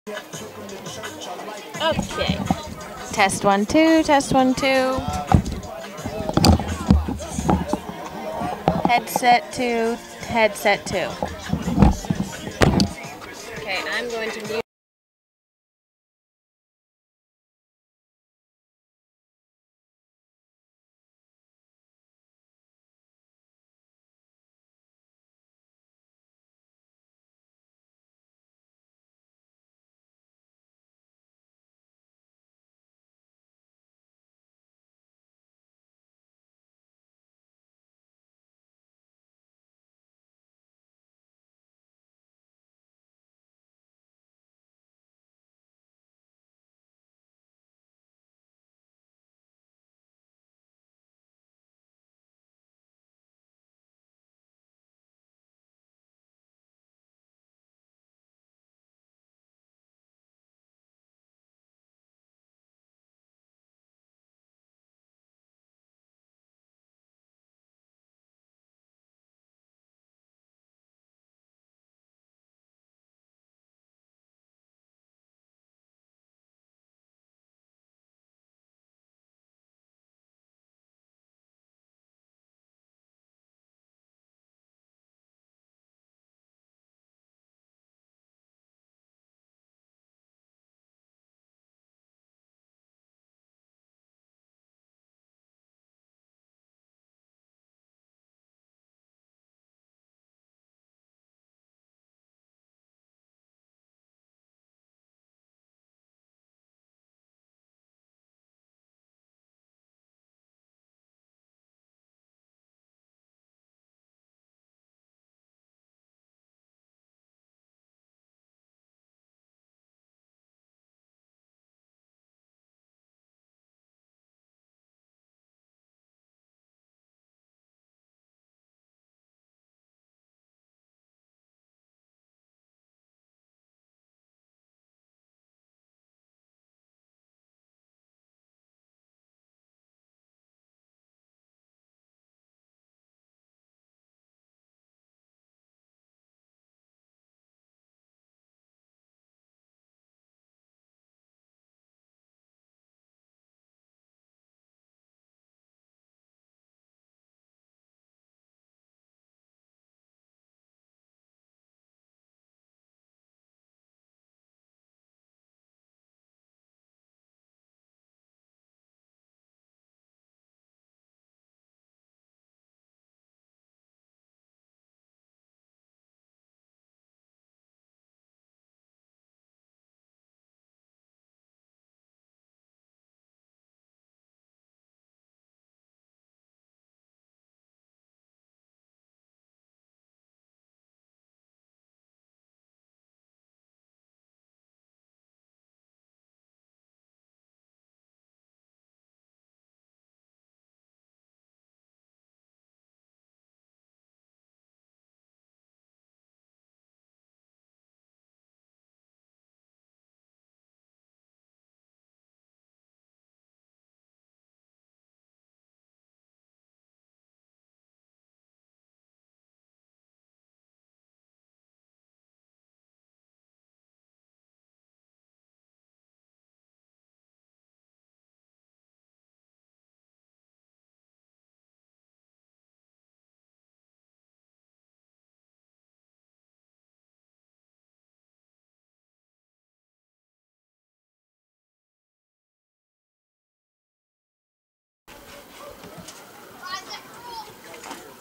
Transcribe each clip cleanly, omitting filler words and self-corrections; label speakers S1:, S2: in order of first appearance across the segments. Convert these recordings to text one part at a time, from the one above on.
S1: Okay. Test 1, 2, test 1, 2. Headset 2, headset 2. Okay, I'm going to mute.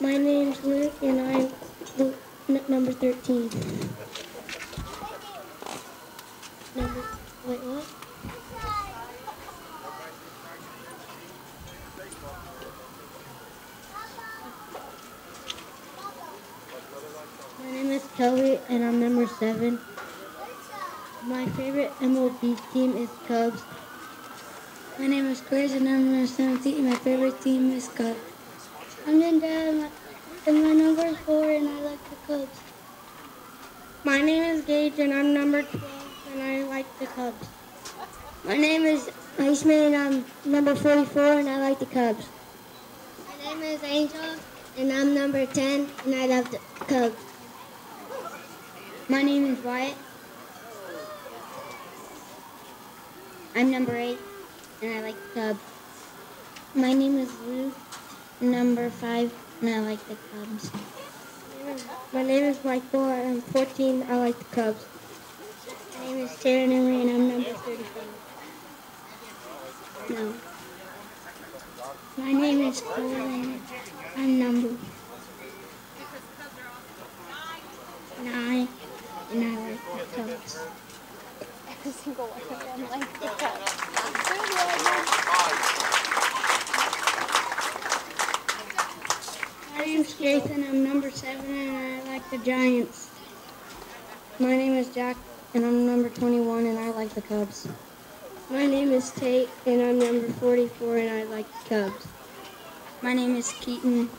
S2: My name's Luke, and I'm number 13. Wait, what? My name is Kelly, and I'm number 7. My favorite MLB team is Cubs. My name is Chris, and I'm number 17. My favorite team is Cubs. I'm Linda, and my number is 4, and I like the Cubs. My name is Gage, and I'm number 12, and I like the Cubs. My name is Iceman, and I'm number 44, and I like the Cubs. My name is Angel, and I'm number 10, and I love the Cubs. My name is Wyatt. I'm number 8, and I like the Cubs. My name is Luke, number 5, and I like the Cubs. My name is Michael, and I'm 14, I like the Cubs. My name is Taryn Emery, and I'm number 34. No. My name is Cole, and I'm number 9, and I like the Cubs.
S1: Every single one of them like the Cubs.
S2: My name's Jason, I'm number 7, and I like the Giants. My name is Jack, and I'm number 21, and I like the Cubs. My name is Tate, and I'm number 44, and I like the Cubs. My name is Keaton,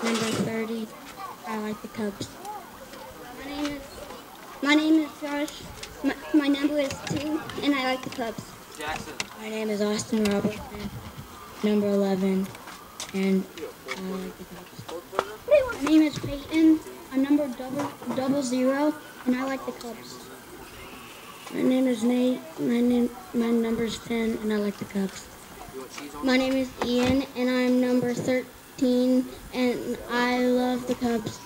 S2: number 30, I like the Cubs. My name is Josh, my number is 2, and I like the Cubs. Jackson. My name is Austin Robertson, number 11, and I like the Cubs. My name is Peyton. I'm number 00, and I like the Cubs. My name is Nate. My number is 10, and I like the Cubs. My name is Ian, and I'm number 13, and I love the Cubs.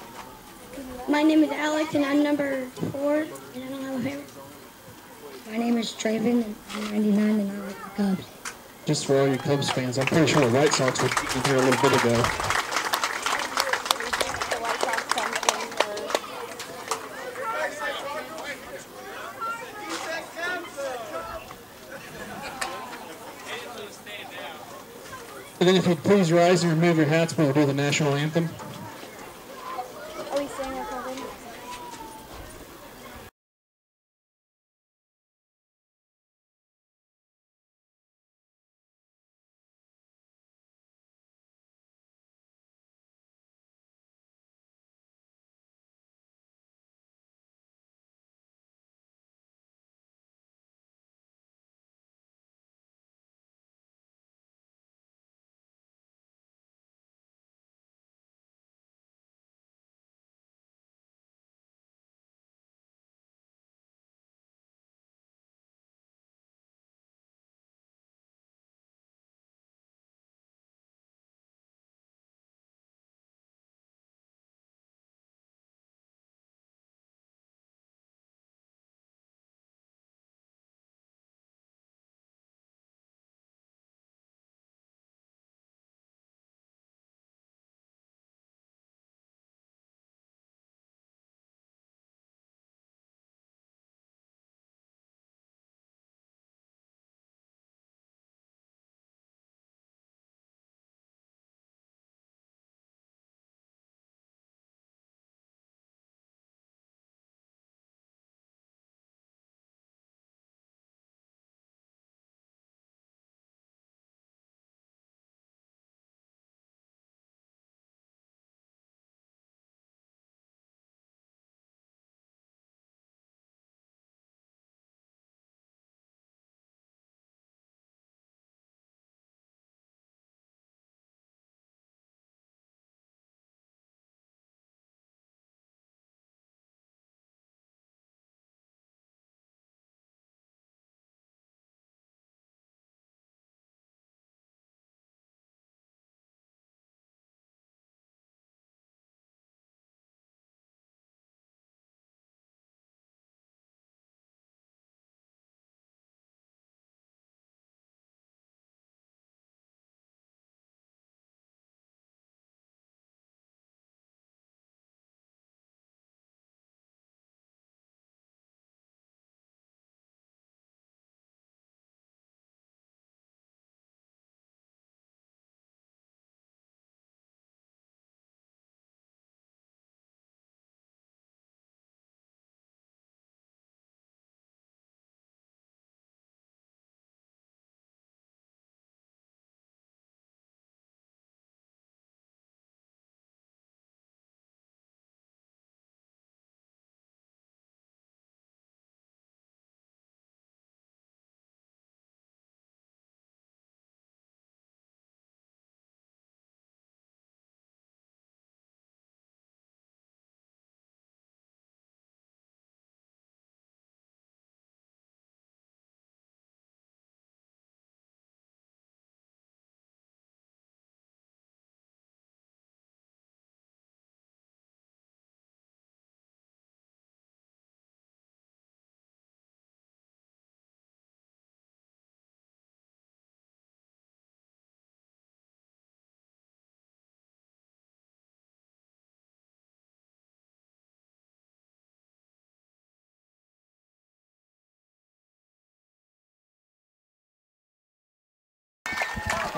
S2: My name is Alex, and I'm number 4, and I don't have a favorite. My name is Traven, and I'm 99, and I like the Cubs.
S3: Just for all you Cubs fans, I'm pretty sure the White Sox were beaten here a little bit ago.
S1: The White Sox comes in for
S3: And then if you'd please rise and remove your hats, we'll do the national anthem.
S1: Are we staying recording?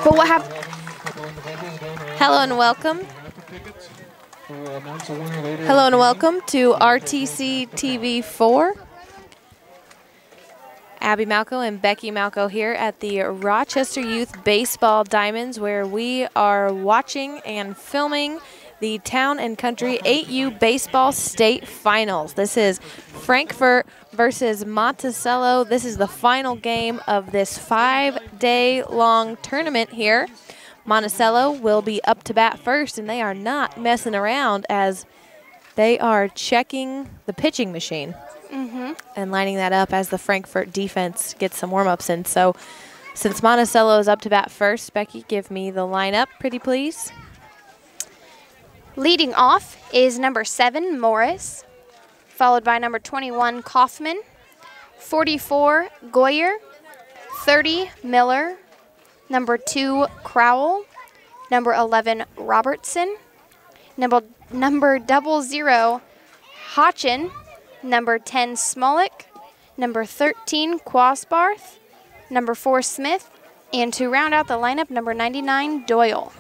S1: But what happened? Hello and welcome. Hello and welcome to RTC TV 4. Abby Malco and Becky Malco here at the Rochester Youth Baseball Diamonds, where we are watching and filming the Town and Country 8U Baseball State Finals. This is Frankfort versus Monticello. This is the final game of this 5-day-long tournament here. Monticello will be up to bat first, and they are not messing around as they are checking the pitching machine and lining that up as the Frankfort defense gets some warm-ups in. So since Monticello is up to bat first, Becky, give me the lineup, pretty please.
S4: Leading off is number 7, Morris, followed by number 21, Kaufman, 44, Goyer, 30, Miller, number 2, Crowell, number 11, Robertson, number 00, Hotchin, number 10, Smolik, number 13, Quasbarth, number 4, Smith, and to round out the lineup, number 99, Doyle.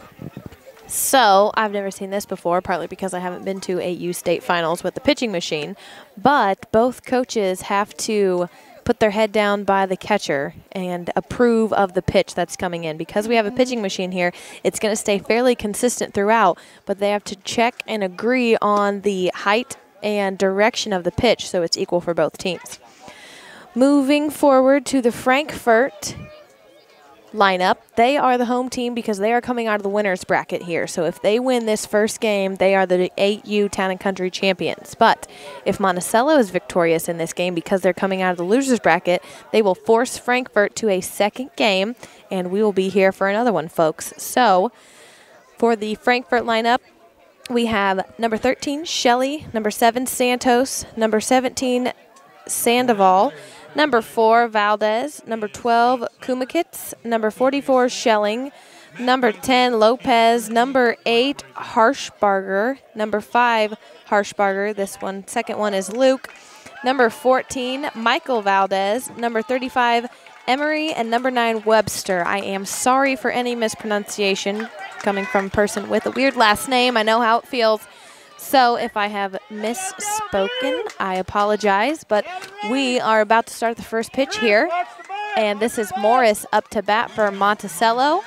S1: So, I've never seen this before, partly because I haven't been to 8U state finals with the pitching machine, but both coaches have to put their head down by the catcher and approve of the pitch that's coming in. Because we have a pitching machine here, it's going to stay fairly consistent throughout, but they have to check and agree on the height and direction of the pitch so it's equal for both teams. Moving forward to the Frankfort lineup, they are the home team because they are coming out of the winner's bracket here. So if they win this first game, they are the 8U Town and Country champions. But if Monticello is victorious in this game because they're coming out of the loser's bracket, they will force Frankfort to a second game, and we will be here for another one, folks. So for the Frankfort lineup, we have number 13, Shelley, number 7, Santos, number 17, Sandoval, number 4, Valdez, number 12, Kumakits, number 44, Schelling, number 10, Lopez, number 8, Harshbarger, number 5, Harshbarger. This one, second one is Luke, number 14, Michael Valdez, number 35, Emery, and number 9, Webster. I am sorry for any mispronunciation coming from a person with a weird last name. I know how it feels. So if I have misspoken, I apologize, but we are about to start the first pitch here, and this is Morris up to bat for Monticello.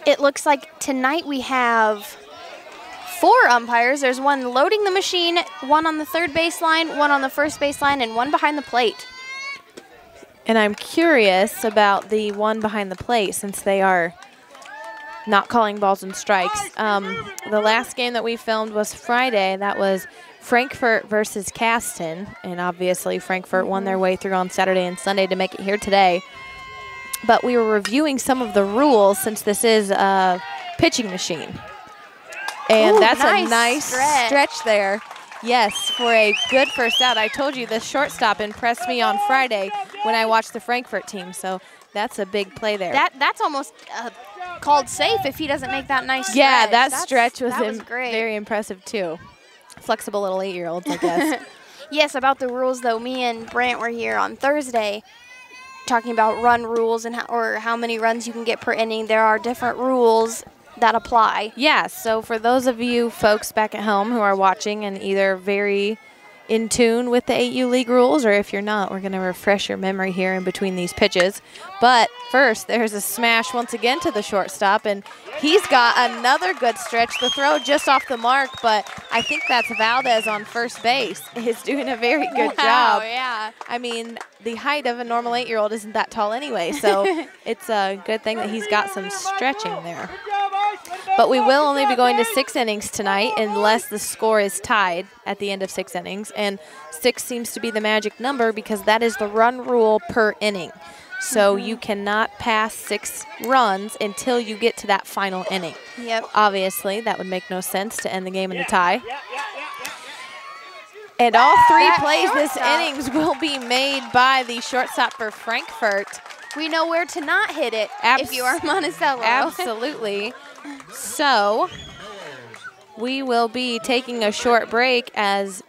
S4: It looks like tonight we have 4 umpires. There's one loading the machine, one on the third baseline, one on the first baseline, and one behind the plate.
S1: And I'm curious about the one behind the plate since they are not calling balls and strikes. The last game that we filmed was Friday. That was Frankfort versus Caston. And obviously Frankfort won their way through on Saturday and Sunday to make it here today. But we were reviewing some of the rules since this is a pitching machine. And that's a nice stretch there. Yes, for a good first out. I told you the shortstop impressed me on Friday when I watched the Frankfort team, so that's a big play there.
S4: That's almost called safe if he doesn't make that nice stretch.
S1: Yeah, that stretch was
S4: great.
S1: Very impressive too. Flexible little 8-year-olds, I guess.
S4: Yes, about the rules though, me and Brant were here on Thursday talking about run rules and how many runs you can get per inning. There are different rules that apply. Yeah,
S1: so for those of you folks back at home who are watching and either very in tune with the 8U League rules, or if you're not, we're going to refresh your memory here in between these pitches. But first, there's a smash once again to the shortstop, and he's got another good stretch. The throw just off the mark, but I think that's Valdez on first base is doing a very good job.
S4: Yeah.
S1: I mean, the height of a normal 8-year-old isn't that tall anyway, so it's a good thing that he's got some stretching there. But we will only be going to 6 innings tonight unless the score is tied at the end of 6 innings. And 6 seems to be the magic number because that is the run rule per inning. So you cannot pass 6 runs until you get to that final inning.
S4: Yep.
S1: Obviously, that would make no sense to end the game in a tie. And all 3 plays this innings will be made by the shortstop for Frankfort.
S4: We know where to not hit it if you are Monticello.
S1: Absolutely. So we will be taking a short break as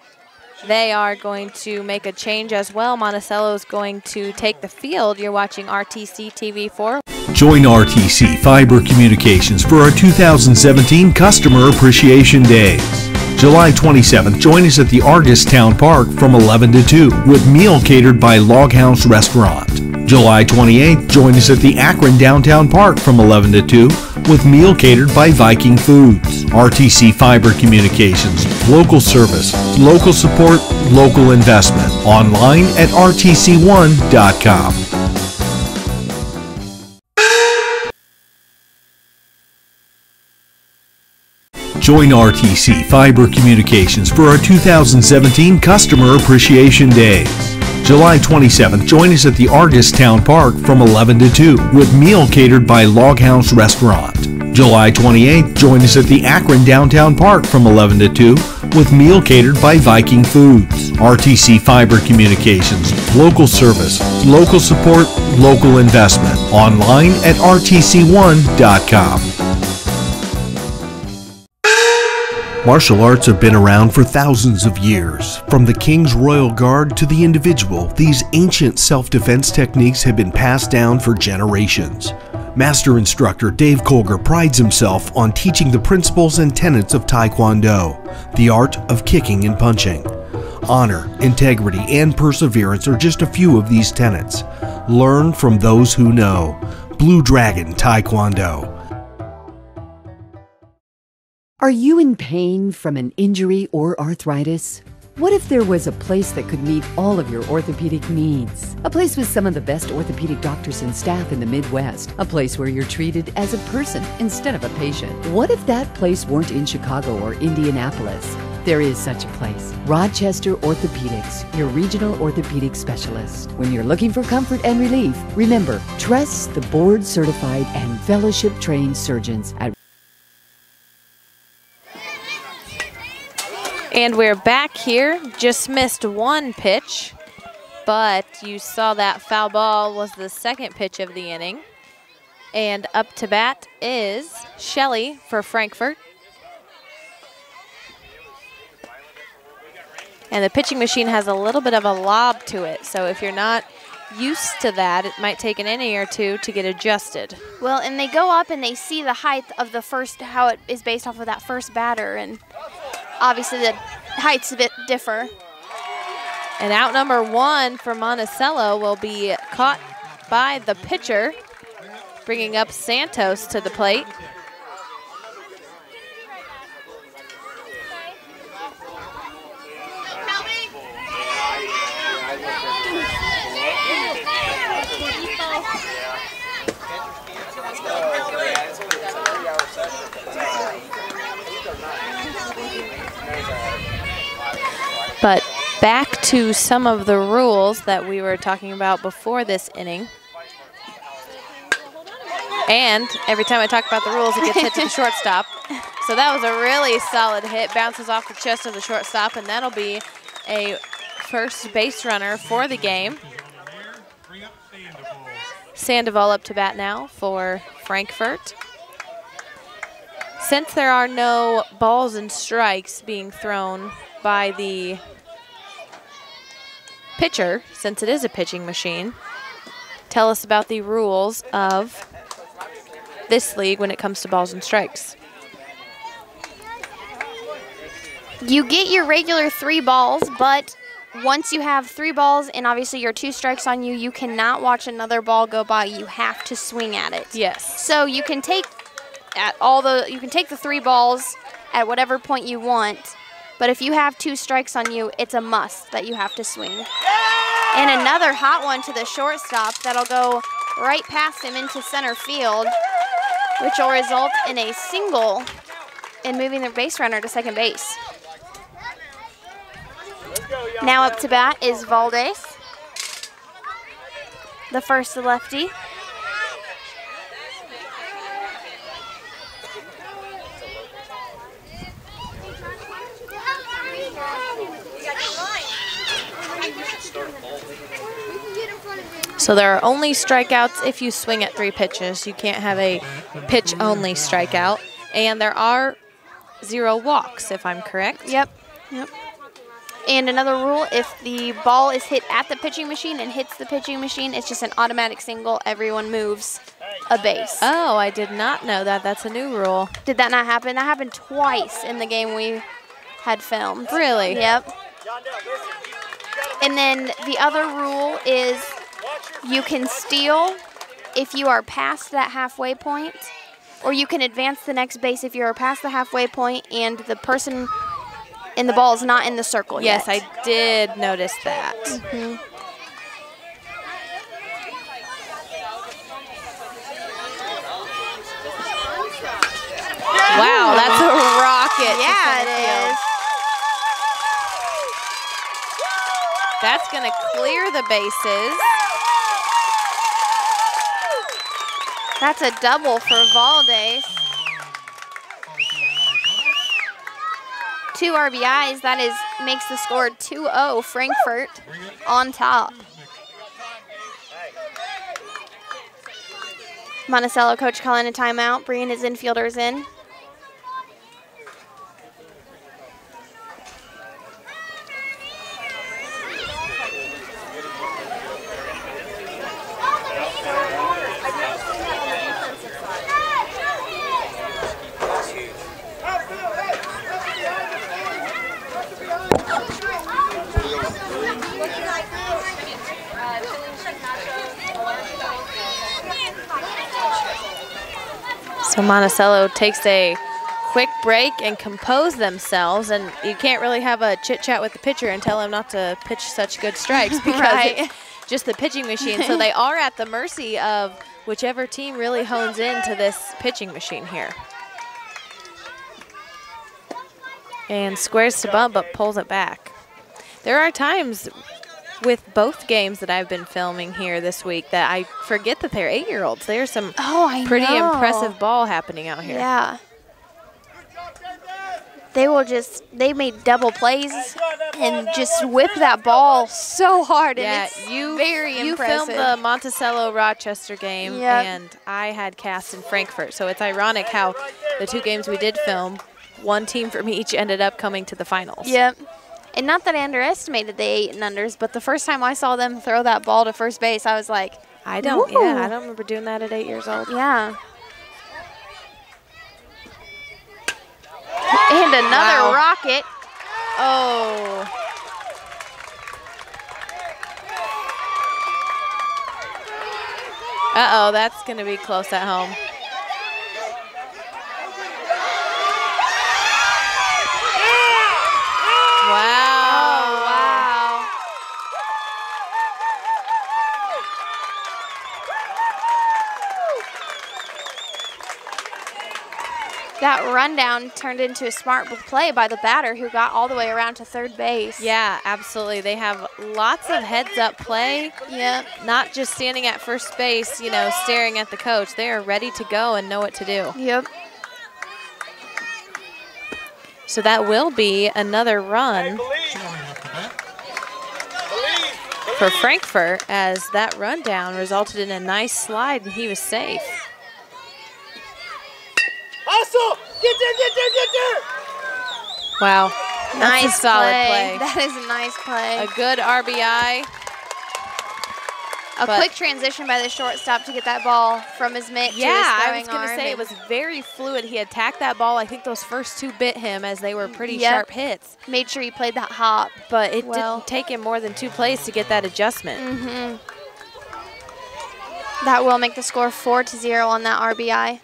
S1: they are going to make a change as well. Monticello is going to take the field. You're watching RTC TV4.
S5: Join RTC Fiber Communications for our 2017 Customer Appreciation Days. July 27th, join us at the Argus Town Park from 11 to 2 with meal catered by Log House Restaurant. July 28th, join us at the Akron Downtown Park from 11 to 2 with meal catered by Viking Foods. RTC Fiber Communications, local service, local support, local investment. Online at rtc1.com. Join RTC Fiber Communications for our 2017 Customer Appreciation Days. July 27th, join us at the Argus Town Park from 11 to 2 with meal catered by Log House Restaurant. July 28th, join us at the Akron Downtown Park from 11 to 2 with meal catered by Viking Foods. RTC Fiber Communications, local service, local support, local investment. Online at rtc1.com. Martial arts have been around for thousands of years. From the King's Royal Guard to the individual, these ancient self-defense techniques have been passed down for generations. Master instructor Dave Colger prides himself on teaching the principles and tenets of Taekwondo, the art of kicking and punching. Honor, integrity, and perseverance are just a few of these tenets. Learn from those who know. Blue Dragon Taekwondo.
S6: Are you in pain from an injury or arthritis? What if there was a place that could meet all of your orthopedic needs? A place with some of the best orthopedic doctors and staff in the Midwest. A place where you're treated as a person instead of a patient. What if that place weren't in Chicago or Indianapolis? There is such a place. Rochester Orthopedics, your regional orthopedic specialist. When you're looking for comfort and relief, remember, trust the board-certified and fellowship-trained surgeons at
S1: And we're back here. Just missed one pitch, but you saw that foul ball was the second pitch of the inning. And up to bat is Shelley for Frankfort. And the pitching machine has a little bit of a lob to it, so if you're not used to that, it might take an inning or two to get adjusted.
S4: Well, and they go up and they see the height of the first, how it is based off of that first batter, and obviously the heights a bit differ.
S1: And out number one for Monticello will be caught by the pitcher, bringing up Santos to the plate. But back to some of the rules that we were talking about before this inning. And every time I talk about the rules, it gets hit to the shortstop. So that was a really solid hit. Bounces off the chest of the shortstop, and that'll be a first base runner for the game. Sandoval up to bat now for Frankfort. Since there are no balls and strikes being thrown by the pitcher, since it is a pitching machine, tell us about the rules of this league when it comes to balls and strikes.
S4: You get your regular 3 balls, but once you have 3 balls and obviously your 2 strikes on you, you cannot watch another ball go by. You have to swing at it.
S1: Yes.
S4: So you can take the 3 balls at whatever point you want, but if you have 2 strikes on you, it's a must that you have to swing. And another hot one to the shortstop that'll go right past him into center field, which will result in a single and moving the base runner to second base. Now up to bat is Valdez, the first lefty.
S1: So there are only strikeouts if you swing at 3 pitches. You can't have a pitch-only strikeout. And there are 0 walks, if I'm correct.
S4: Yep. And another rule, if the ball is hit at the pitching machine and hits the pitching machine, it's just an automatic single. Everyone moves a base.
S1: Oh, I did not know that. That's a new rule.
S4: Did that not happen? That happened twice in the game we had filmed.
S1: Really?
S4: Yep. And then the other rule is you can steal if you are past that halfway point, or you can advance the next base if you are past the halfway point and the person in the ball is not in the circle yet.
S1: Yes, I did notice that. Wow, that's a rocket.
S4: Yeah, it is.
S1: That's going to clear the bases.
S4: That's a double for Valdez. 2 RBIs, that makes the score 2-0 Frankfort on top. Monticello coach calling a timeout, bringing his infielders in.
S1: So Monticello takes a quick break and compose themselves, and you can't really have a chit-chat with the pitcher and tell him not to pitch such good strikes because it's just the pitching machine. So they are at the mercy of whichever team really hones into this pitching machine here. And squares to bunt, but pulls it back. There are times with both games that I've been filming here this week that I forget that they're 8-year-olds. There's some pretty impressive ball happening out here.
S4: Yeah. They made double plays and just whip that ball so hard.
S1: Yeah,
S4: and it's very
S1: you
S4: impressive.
S1: filmed the Monticello-Rochester game, and I had cast in Frankfort. So it's ironic how the 2 games we did film, one team from each ended up coming to the finals.
S4: Yep. And not that I underestimated the 8 and unders, but the first time I saw them throw that ball to first base, I was like,
S1: I don't remember doing that at 8 years old.
S4: Yeah. And another rocket.
S1: Oh. Uh-oh, that's going to be close at home. Wow.
S4: Oh, wow. That rundown turned into a smart play by the batter who got all the way around to third base.
S1: Yeah, absolutely. They have lots of heads-up play.
S4: Yep.
S1: Not just standing at first base, you know, staring at the coach. They are ready to go and know what to do.
S4: Yep.
S1: So that will be another run for Frankfort, as that rundown resulted in a nice slide and he was safe.
S7: Hustle! Get there!
S1: Wow.
S4: Nice
S1: That's a solid play.
S4: That is a nice play.
S1: A good RBI.
S4: A quick transition by the shortstop to get that ball from his mitt to his throwing arm.
S1: I was going to say it was very fluid. He attacked that ball. I think those first 2 bit him as they were pretty sharp hits.
S4: Made sure he played that hop.
S1: But it didn't take him more than 2 plays to get that adjustment.
S4: That will make the score 4-0 on that RBI.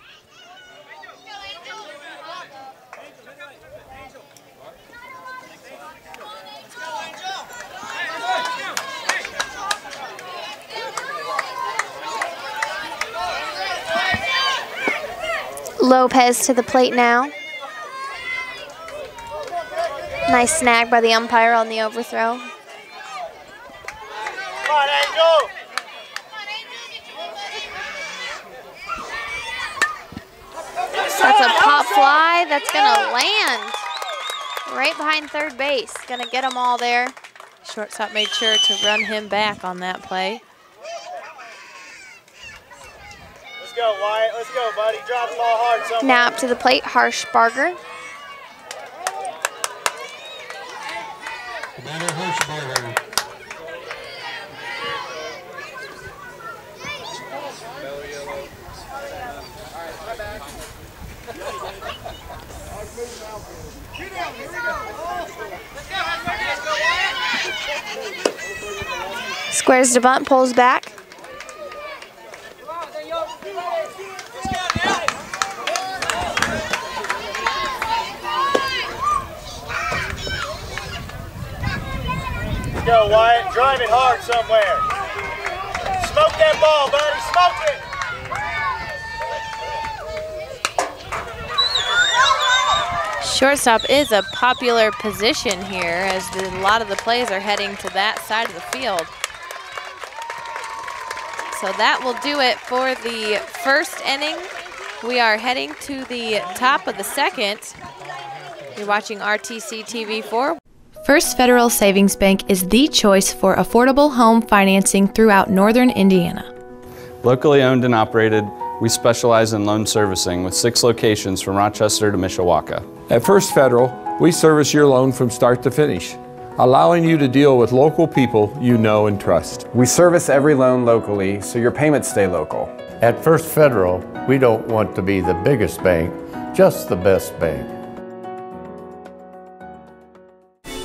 S4: Lopez to the plate now. Nice snag by the umpire on the overthrow.
S7: Come on, Angel!
S4: That's a pop fly that's gonna land right behind third base. Gonna get them all there.
S1: Shortstop made sure to run him back on that play.
S7: Let's go, Wyatt. Let's go, buddy. Drop the ball hard somewhere.
S4: Now up to the plate, Harshbarger. Squares to bunt, pulls back.
S7: Let's go, Wyatt. Drive it hard somewhere. Smoke that ball, buddy. Smoke it.
S1: Shortstop is a popular position here as a lot of the plays are heading to that side of the field. So that will do it for the first inning. We are heading to the top of the second. You're watching RTC TV4. First Federal Savings Bank is the choice for affordable home financing throughout northern Indiana.
S8: Locally owned and operated, we specialize in loan servicing with 6 locations from Rochester to Mishawaka.
S9: At First Federal, we service your loan from start to finish, allowing you to deal with local people you know and trust.
S10: We service every loan locally, so your payments stay local.
S11: At First Federal, we don't want to be the biggest bank, just the best bank.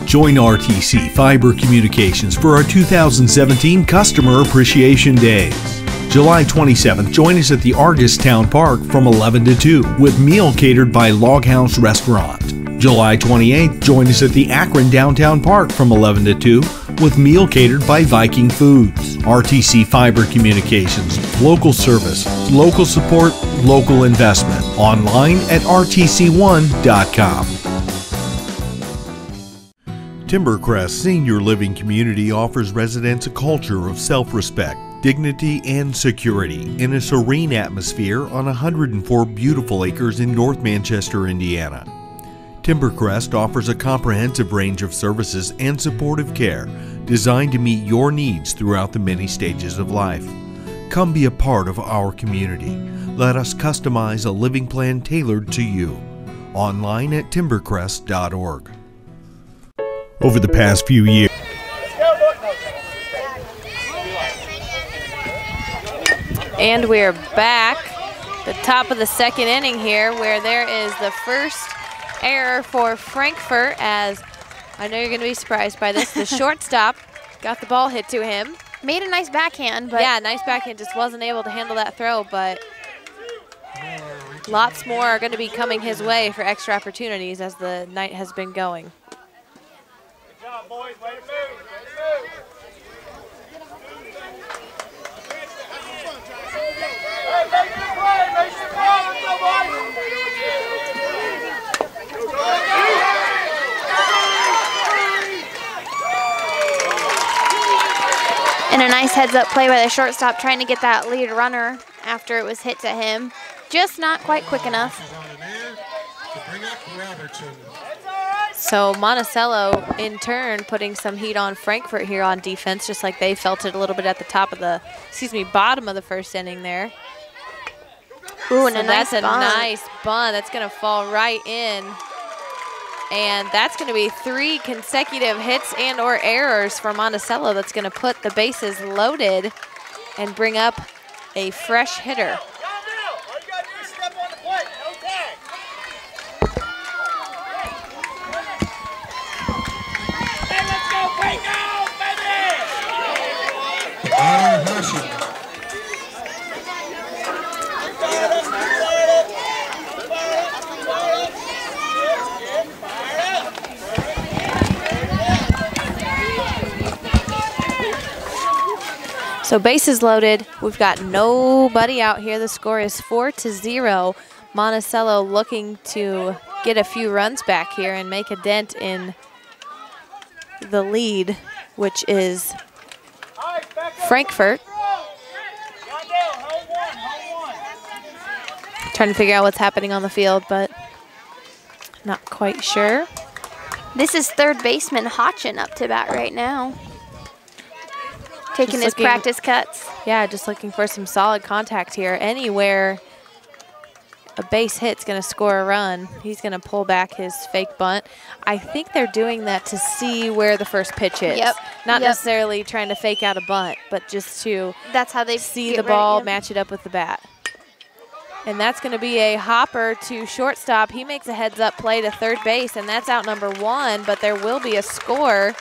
S5: Join RTC Fiber Communications for our 2017 Customer Appreciation Days. July 27th, join us at the Argus Town Park from 11 to 2 with meal catered by Log House Restaurant. July 28th, join us at the Akron Downtown Park from 11 to 2 with meal catered by Viking Foods. RTC Fiber Communications, local service, local support, local investment. Online at rtc1.com. Timbercrest Senior Living Community offers residents a culture of self-respect, dignity, and security in a serene atmosphere on 104 beautiful acres in North Manchester, Indiana. Timbercrest offers a comprehensive range of services and supportive care designed to meet your needs throughout the many stages of life. Come be a part of our community. Let us customize a living plan tailored to you. Online at timbercrest.org. Over the past few years,
S1: and we're back, the top of the second inning here, where there is the first error for Frankfort, as I know you're going to be surprised by this. The shortstop got the ball hit to him.
S4: Made a nice backhand, but
S1: yeah, nice backhand, just wasn't able to handle that throw, but lots more are going to be coming his way for extra opportunities as the night has been going.
S7: Good job, boys. Way to move. Way to move. Hey, make your play. Make your play. Let's go, boys.
S4: and a nice heads-up play by the shortstop trying to get that lead runner after it was hit to him. Just not quite quick enough.
S1: So Monticello, in turn, putting some heat on Frankfort here on defense, just like they felt it a little bit at the top of the, bottom of the first inning there.
S4: Ooh, and
S1: so
S4: that's
S1: a nice bunt. That's going to fall right in. And that's going to be 3 consecutive hits and or errors for Monticello. That's going to put the bases loaded and bring up a fresh hitter. So bases loaded. We've got nobody out here. The score is 4-0. Monticello looking to get a few runs back here and make a dent in the lead, which is Frankfort. Trying to figure out what's happening on the field, but not quite sure.
S4: This is third baseman Hodgson up to bat right now. Taking his practice cuts.
S1: Yeah, just looking for some solid contact here. Anywhere a base hit's going to score a run. He's going to pull back his fake bunt. I think they're doing that to see where the first pitch is.
S4: Yep.
S1: Not necessarily trying to fake out a bunt, but just to
S4: that's how they
S1: see the ball, match it up with the bat. And that's going to be a hopper to shortstop. He makes a heads-up play to third base, and that's out number 1, but there will be a score,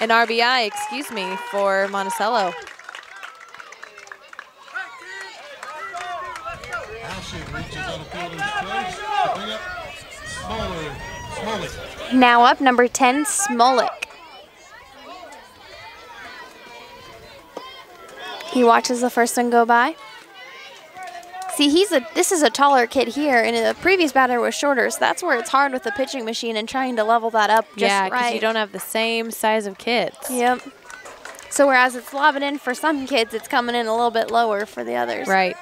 S1: an RBI, excuse me, for Monticello.
S4: Now up, number 10, Smolik. He watches the first one go by. See, this is a taller kid here, and the previous batter was shorter, so that's where it's hard with the pitching machine and trying to level that up just
S1: right. Yeah, because you don't have the same size of kids.
S4: Yep. So whereas it's lobbing in for some kids, it's coming in a little bit lower for the others.
S1: Right.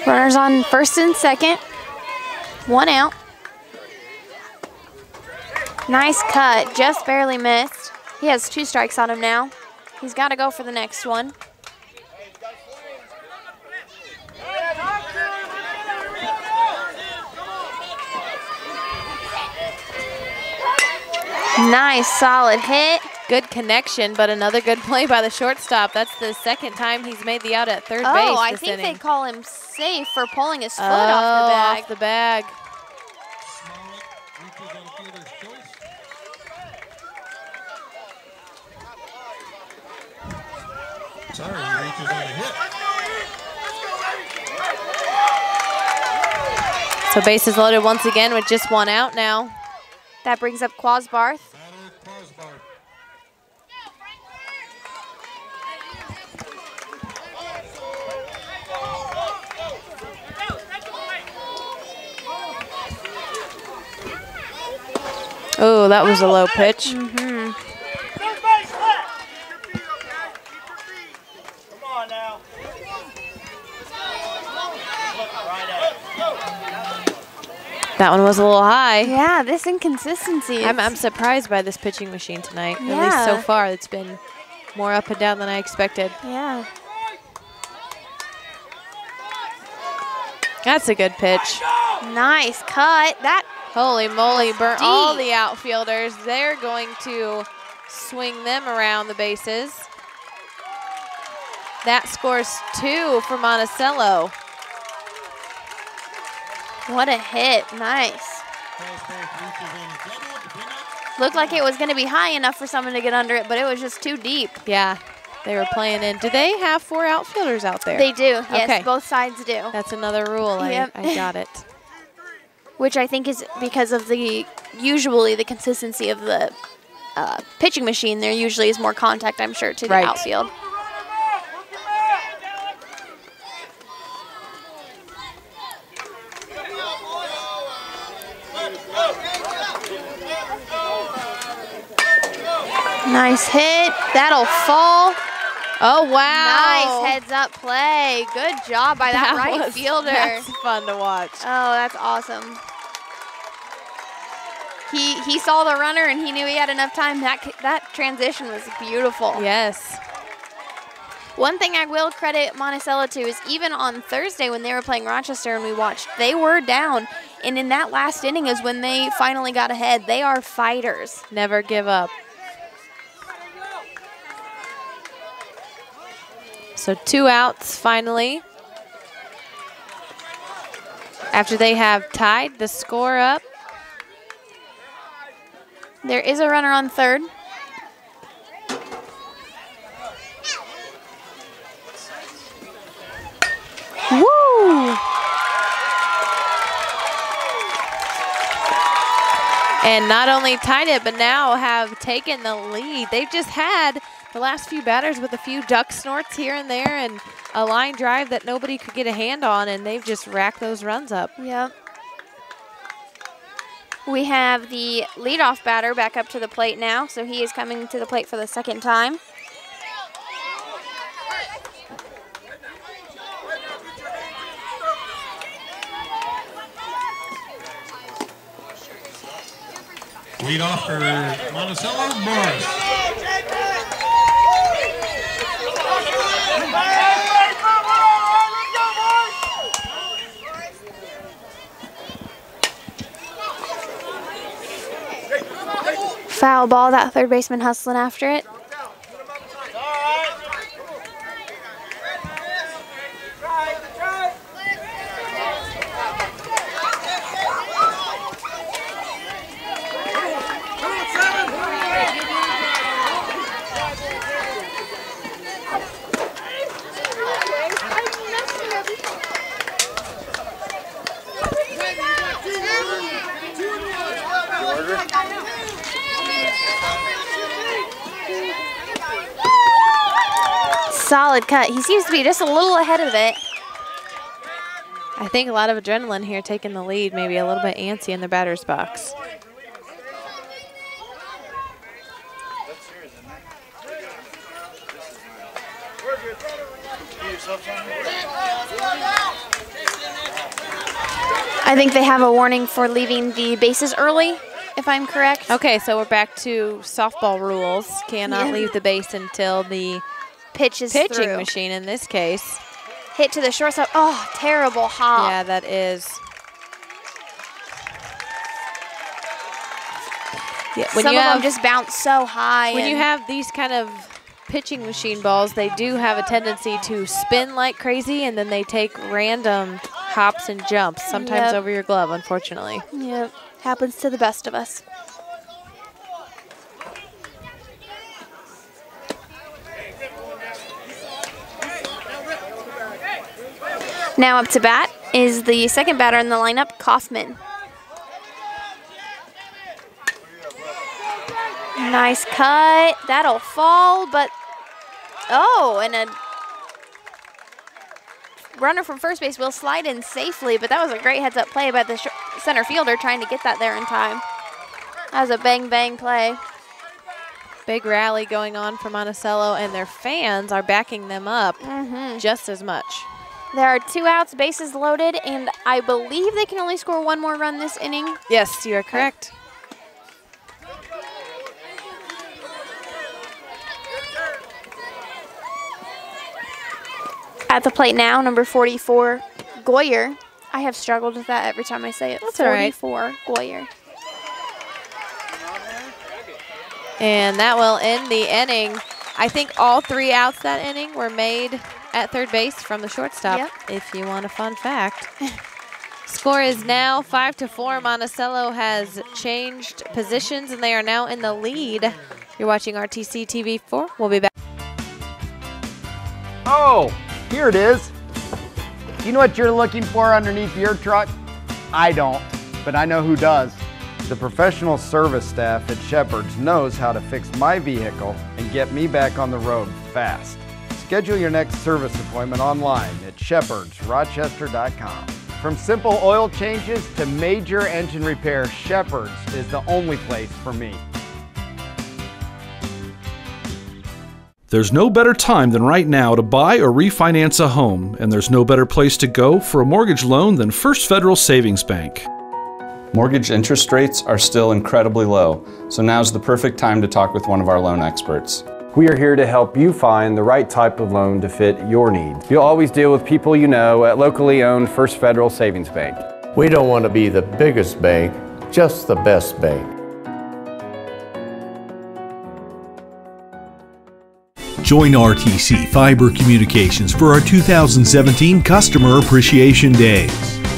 S4: Runners on first and second. 1 out. Nice cut, just barely missed. He has 2 strikes on him now. He's got to go for the next one. Nice, solid hit.
S1: Good connection, but another good play by the shortstop. That's the second time he's made the out at third base
S4: Oh, I
S1: this
S4: think
S1: inning.
S4: they call him safe for pulling his foot off the bag.
S1: Off the bag.
S3: Sorry, he reaches on a hit.
S1: So bases loaded once again with just 1 out now.
S4: That brings up Quasbarth.
S1: Oh, that was a low pitch.
S4: Mm-hmm.
S1: That one was a little high.
S4: Yeah, this inconsistency.
S1: I'm surprised by this pitching machine tonight.
S4: Yeah.
S1: At least so far, it's been more up and down than I expected.
S4: Yeah.
S1: That's a good pitch.
S4: Nice cut. That
S1: holy moly, burnt
S4: deep.
S1: all the outfielders. They're going to swing them around the bases. That scores 2 for Monticello.
S4: What a hit. Nice. Looked like it was going to be high enough for someone to get under it, but it was just too deep.
S1: Yeah, they were playing in. Do they have 4 outfielders out there?
S4: They do. Yes,
S1: okay.
S4: Both sides do.
S1: That's another rule.
S4: Yep.
S1: I got it.
S4: Which I think is because of usually the consistency of the pitching machine. There usually is more contact, I'm sure, to the outfield. Nice hit. That'll fall.
S1: Oh, wow.
S4: Nice heads-up play. Good job by that right fielder.
S1: That's fun to watch.
S4: Oh, that's awesome. He saw the runner, and he knew he had enough time. That transition was beautiful.
S1: Yes.
S4: One thing I will credit Monticello to is even on Thursday when they were playing Rochester and we watched, they were down. And in that last inning is when they finally got ahead. They are fighters.
S1: Never give up. So 2 outs finally. After they have tied the score up.
S4: There is a runner on third.
S1: Woo! And not only tied it, but now have taken the lead. They've just had the last few batters with a few duck snorts here and there and a line drive that nobody could get a hand on, and they've just racked those runs up.
S4: Yep. We have the leadoff batter back up to the plate now, so he is coming to the plate for the second time.
S3: Lead off for Monticello, Morris.
S4: Foul ball, that third baseman hustling after it. Solid cut. He seems to be just a little ahead of it.
S1: I think a lot of adrenaline here taking the lead, maybe a little bit antsy in the batter's box.
S4: I think they have a warning for leaving the bases early, if I'm correct.
S1: Okay, so we're back to softball rules. Cannot leave the base until the
S4: pitching
S1: through. Machine in this case.
S4: Hit to the shortstop. Oh, terrible hop.
S1: Yeah, that is. Yeah,
S4: Some of them just bounce so high.
S1: When you have these kind of pitching machine balls, they do have a tendency to spin like crazy, and then they take random hops and jumps, sometimes over your glove, unfortunately.
S4: Yep, happens to the best of us. Now up to bat is the second batter in the lineup, Kaufman. Nice cut. That'll fall, but oh, and a runner from first base will slide in safely, but that was a great heads-up play by the center fielder trying to get that there in time. That was a bang-bang play.
S1: Big rally going on for Monticello, and their fans are backing them up just as much.
S4: There are 2 outs, bases loaded, and I believe they can only score 1 more run this inning.
S1: Yes, you are correct.
S4: At the plate now, number 44, Goyer. I have struggled with that every time I say it.
S1: That's
S4: 44,
S1: all right.
S4: Goyer.
S1: And that will end the inning. I think all 3 outs that inning were made at third base from the shortstop, if you want a fun fact. Score is now 5-4. Monticello has changed positions, and they are now in the lead. You're watching RTC TV4. We'll be back.
S12: Oh, here it is. You know what you're looking for underneath your truck? I don't, but I know who does. The professional service staff at Shepherd's knows how to fix my vehicle and get me back on the road fast. Schedule your next service appointment online at shepherdsrochester.com. From simple oil changes to major engine repair, Shepherd's is the only place for me.
S5: There's no better time than right now to buy or refinance a home, and there's no better place to go for a mortgage loan than First Federal Savings Bank.
S8: Mortgage interest rates are still incredibly low, so now's the perfect time to talk with one of our loan experts.
S10: We are here to help you find the right type of loan to fit your needs. You'll always deal with people you know at locally owned First Federal Savings Bank.
S11: We don't want to be the biggest bank, just the best bank.
S5: Join RTC Fiber Communications for our 2017 Customer Appreciation Days.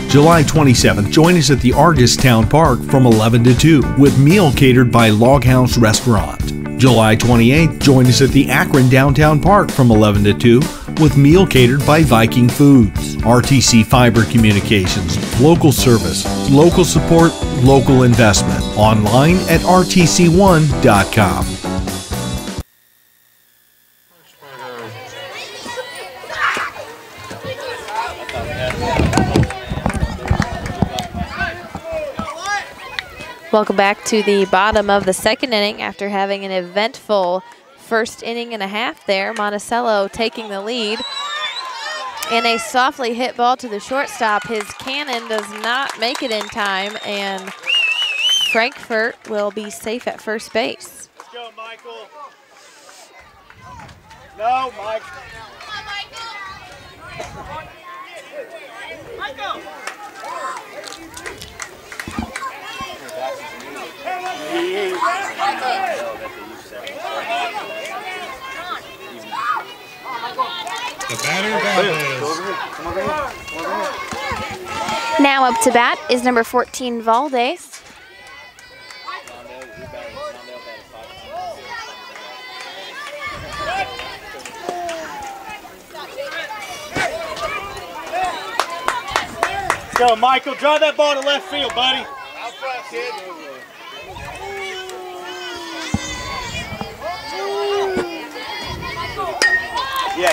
S5: July 27th, join us at the Argus Town Park from 11 to 2 with meal catered by Log House Restaurant. July 28th, join us at the Akron Downtown Park from 11 to 2 with meal catered by Viking Foods. RTC Fiber Communications, local service, local support, local investment. Online at rtc1.com.
S1: Welcome back to the bottom of the second inning after having an eventful first inning and a half there. Monticello taking the lead. And a softly hit ball to the shortstop. His cannon does not make it in time and Frankfort will be safe at first base.
S7: Let's go, Michael. No, Mike. Michael.
S3: The batter,
S4: Now up to bat is number 14, Valdez.
S7: Let's go, Michael. Drive that ball to left field, buddy. Out front, kid.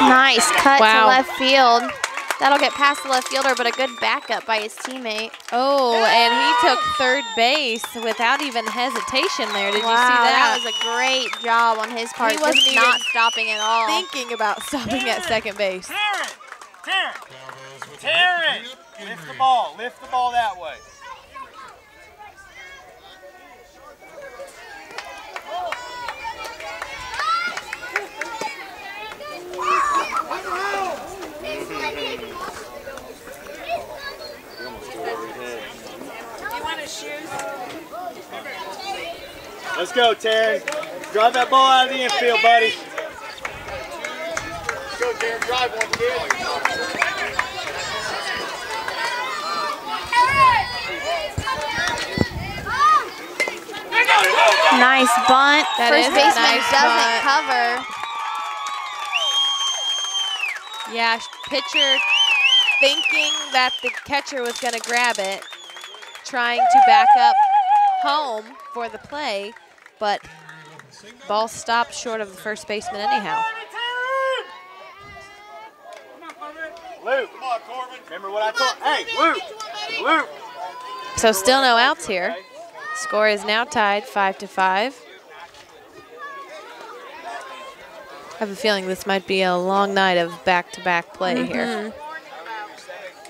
S4: Nice cut
S1: Wow.
S4: to left field. That'll get past the left fielder, but a good backup by his teammate.
S1: Oh, and he took third base without even hesitation there. Did you see that?
S4: That was a great job on his part.
S1: He wasn't
S4: just
S1: even
S4: not stopping at all.
S1: Thinking about stopping at second base.
S7: Terrence! Terrence! Lift the ball. Lift the ball that way. Let's go, Terrence. Drive that ball out of the infield, buddy. Let's go, Terrence. Drive one, kid.
S4: Nice bunt.
S1: That
S4: First
S1: is a
S4: baseman
S1: nice
S4: doesn't
S1: bunt.
S4: cover.
S1: Yeah, pitcher thinking that the catcher was going to grab it, trying to back up home for the play, but ball stopped short of the first baseman anyhow.
S7: Luke, come on, Corbin. Remember what I told? Hey, Luke.
S1: So still no outs here. Score is now tied 5-5. I have a feeling this might be a long night of back-to-back play here.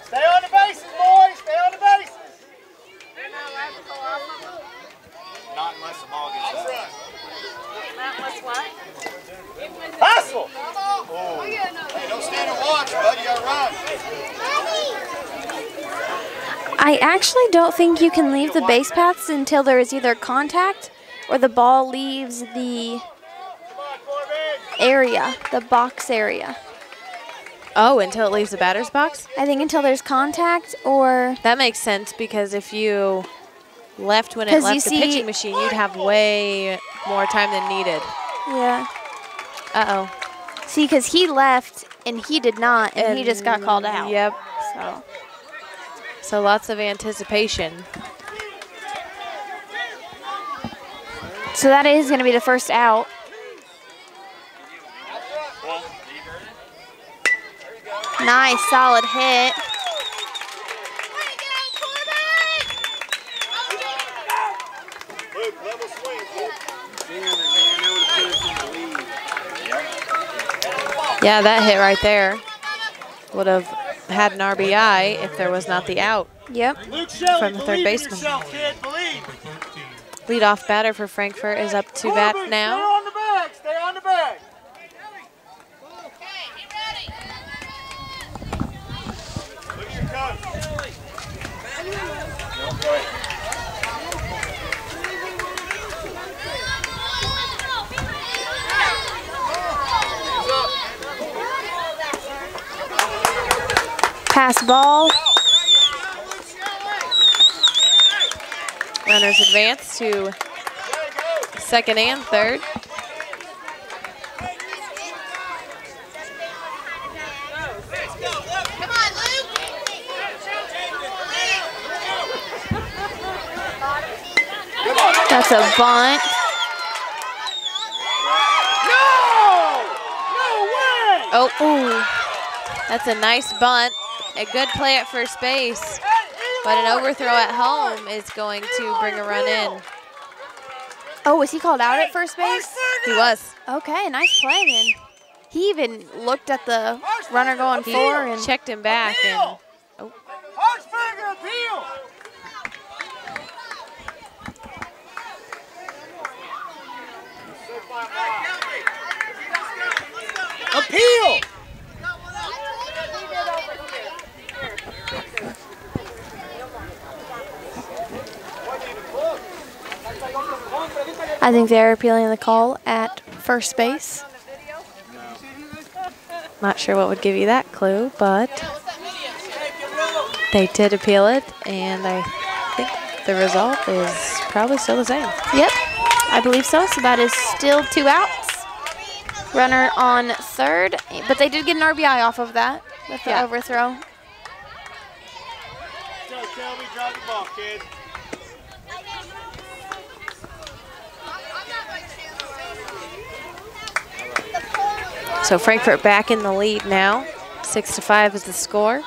S7: Stay on the bases, boys. Stay on the bases. Not unless the ball gets out.
S13: Not unless what?
S7: Hustle! Oh. Hey, don't stand and watch, bud. You got to run.
S4: I actually don't think you can leave the base paths until there is either contact or the ball leaves the area, the box area.
S1: Oh, until it leaves the batter's box?
S4: I think until there's contact or...
S1: That makes sense because if you left when it left the pitching machine, you'd have way more time than needed.
S4: Yeah.
S1: Uh-oh.
S4: See, because he left and he did not, and he just got called out.
S1: Yep.
S4: So
S1: lots of anticipation.
S4: So that is going to be the first out. Nice, solid hit.
S1: Yeah, that hit right there would have had an RBI if there was not the out.
S4: Yep.
S1: From the third baseman. Leadoff batter for Frankfort is up to bat now.
S7: Stay on the bag. Stay on the bag. Look at your coach.
S4: Pass ball.
S1: Runners advance to second and third.
S4: That's a bunt.
S1: Oh, ooh. That's a nice bunt. A good play at first base, but an overthrow at home is going to bring a run in.
S4: Oh, was he called out at first base?
S1: He was.
S4: Okay, nice play then. He even looked at the runner going
S1: He
S4: for and
S1: checked him back. And, oh.
S12: Appeal!
S4: I think they're appealing the call at first base.
S1: Not sure what would give you that clue, but they did appeal it, and I think the result is probably still the same.
S4: Yep, I believe so. So that is still 2 outs. Runner on third, but they did get an RBI off of that with the overthrow.
S7: Go, Shelby, drop the ball, kid.
S1: So Frankfort back in the lead now. 6-5 is the score.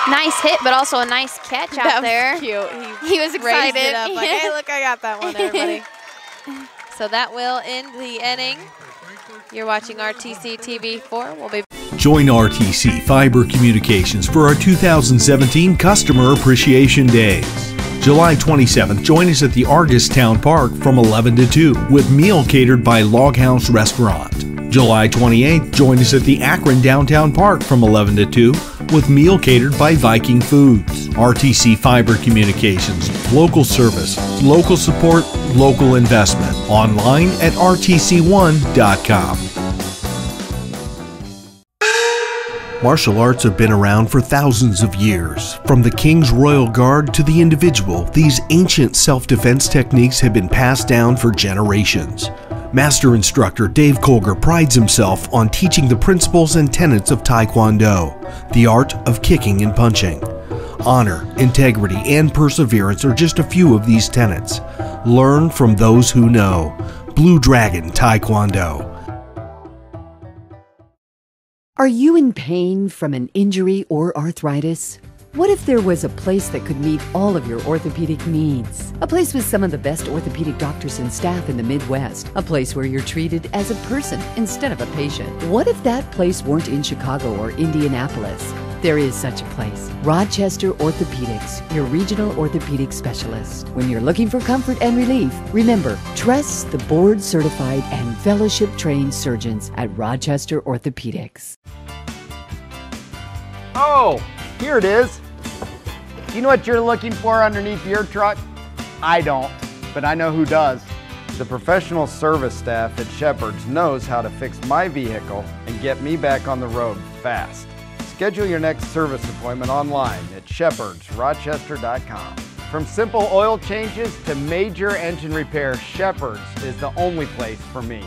S4: Nice hit, but also a nice catch out there.
S1: Cute.
S4: He was excited.
S1: Raised it up like, hey, look, I got that one, everybody. So that will end the inning. You're watching RTC TV4. We'll be
S5: Join RTC Fiber Communications for our 2017 Customer Appreciation Days. July 27th, join us at the Argus Town Park from 11 to 2 with meal catered by Log House Restaurant. July 28th, join us at the Akron Downtown Park from 11 to 2 with meal catered by Viking Foods. RTC Fiber Communications, local service, local support, local investment. Online at rtc1.com. Martial arts have been around for thousands of years. From the King's Royal Guard to the individual, these ancient self-defense techniques have been passed down for generations. Master instructor Dave Colger prides himself on teaching the principles and tenets of Taekwondo, the art of kicking and punching. Honor, integrity, and perseverance are just a few of these tenets. Learn from those who know. Blue Dragon Taekwondo.
S6: Are you in pain from an injury or arthritis? What if there was a place that could meet all of your orthopedic needs? A place with some of the best orthopedic doctors and staff in the Midwest. A place where you're treated as a person instead of a patient. What if that place weren't in Chicago or Indianapolis? There is such a place. Rochester Orthopedics, your regional orthopedic specialist. When you're looking for comfort and relief, remember, trust the board-certified and fellowship-trained surgeons at Rochester Orthopedics.
S12: Oh, here it is. You know what you're looking for underneath your truck? I don't, but I know who does. The professional service staff at Shepherd's knows how to fix my vehicle and get me back on the road fast. Schedule your next service appointment online at shepherdsrochester.com. From simple oil changes to major engine repair, Shepherd's is the only place for me.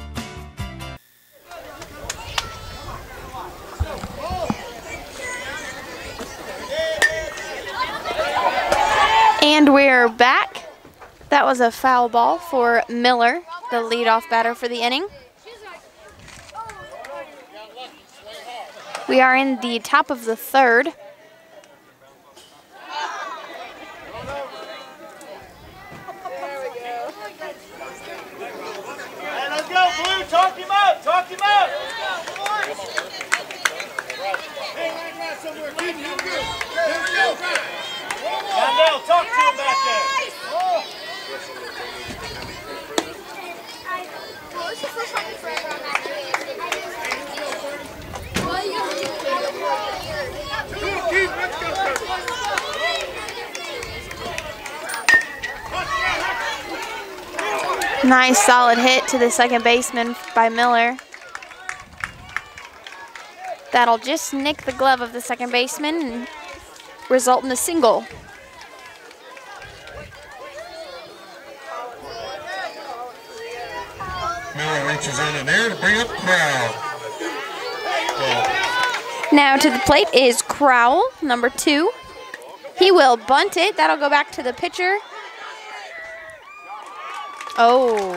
S4: And we're back. That was a foul ball for Miller, the leadoff batter for the inning. We are in the top of the third.
S7: Hey, let's go, Blue. Talk him up. Talk him up. Mandel, talk to him back there.
S4: Nice solid hit to the second baseman by Miller. That'll just nick the glove of the second baseman and result in a single.
S14: Miller reaches in there to bring up Crowell.
S4: Now to the plate is Crowell, number 2. He will bunt it. That'll go back to the pitcher. Oh.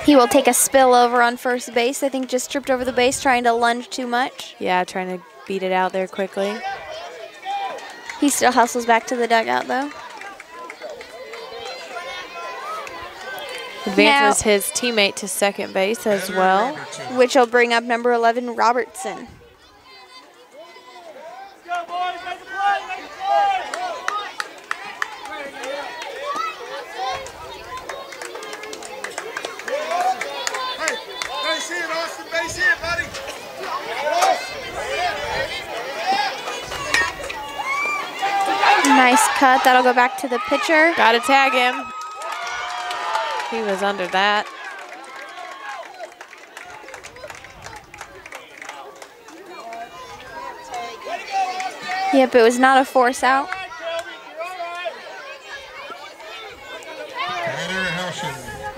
S4: He will take a spill over on first base. I think just tripped over the base trying to lunge too much.
S1: Yeah, trying to beat it out there quickly.
S4: He still hustles back to the dugout though.
S1: Advances his teammate to second base as well.
S4: Which will bring up number 11, Robertson. Nice cut. That'll go back to the pitcher.
S1: Got to tag him. He was under that.
S4: Yep, it was not a force out.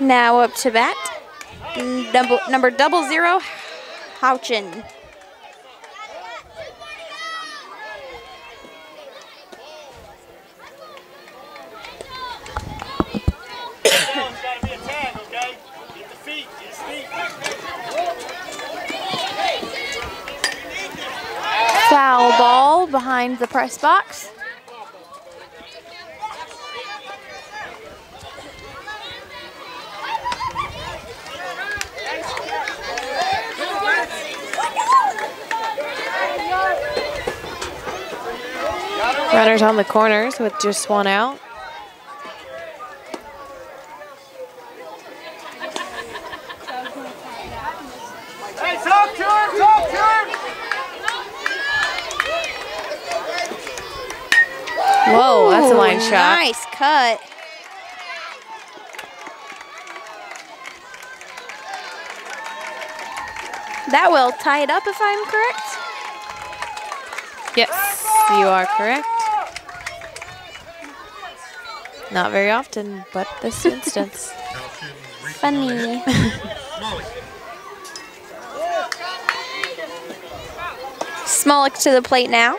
S4: Now up to bat, number 00, Houchin. Foul ball behind the press box.
S1: Runners on the corners with just one out.
S7: Hey, talk to him, talk to him!
S1: Whoa, that's a line shot.
S4: Nice cut. That will tie it up if I'm correct.
S1: Yes, you are correct. Not very often, but this instance.
S4: Funny. Smolik to the plate now.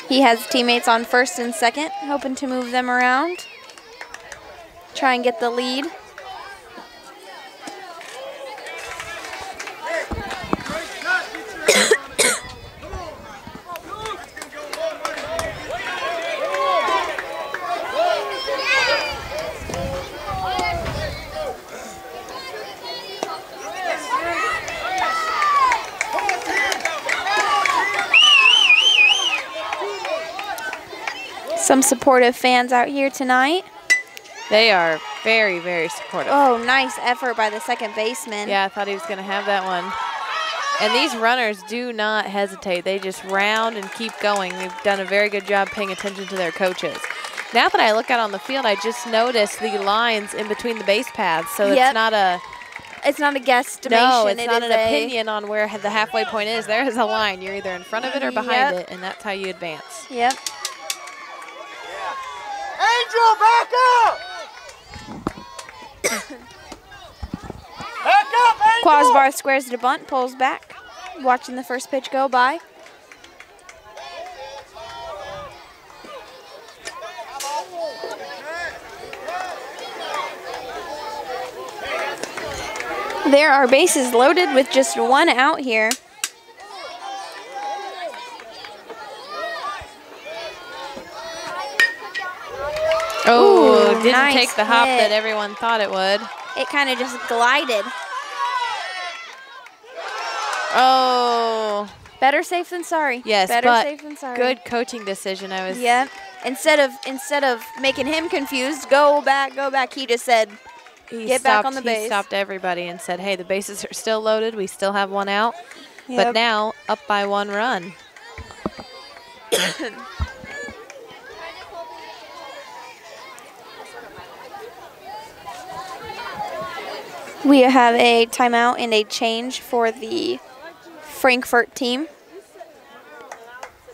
S4: He has teammates on first and second, hoping to move them around. Try and get the lead. Some supportive fans out here tonight.
S1: They are very, very supportive.
S4: Oh, nice effort by the second baseman.
S1: Yeah, I thought he was going to have that one. And these runners do not hesitate. They just round and keep going. They've done a very good job paying attention to their coaches. Now that I look out on the field, I just noticed the lines in between the base paths. So it's not a...
S4: It's not a guesstimation.
S1: No, it's not an opinion on where the halfway point is. There is a line. You're either in front of it or behind it, and that's how you advance.
S4: Yep.
S7: Angel, back up! Back up, Angel!
S4: Quasbar squares to bunt, pulls back. Watching the first pitch go by. There are bases loaded with just one out here.
S1: Oh,
S4: Ooh,
S1: didn't
S4: nice
S1: take the hop
S4: hit.
S1: that everyone thought it would.
S4: It kind of just glided.
S1: Oh.
S4: Better safe than sorry.
S1: Yes,
S4: better
S1: but
S4: safe than sorry.
S1: good coaching decision. I was.
S4: Yep. Instead of making him confused, go back. He just said, get back on the base.
S1: He stopped everybody and said, "Hey, the bases are still loaded. We still have one out,
S4: Yep.
S1: but now up by one run."
S4: We have a timeout and a change for the Frankfort team.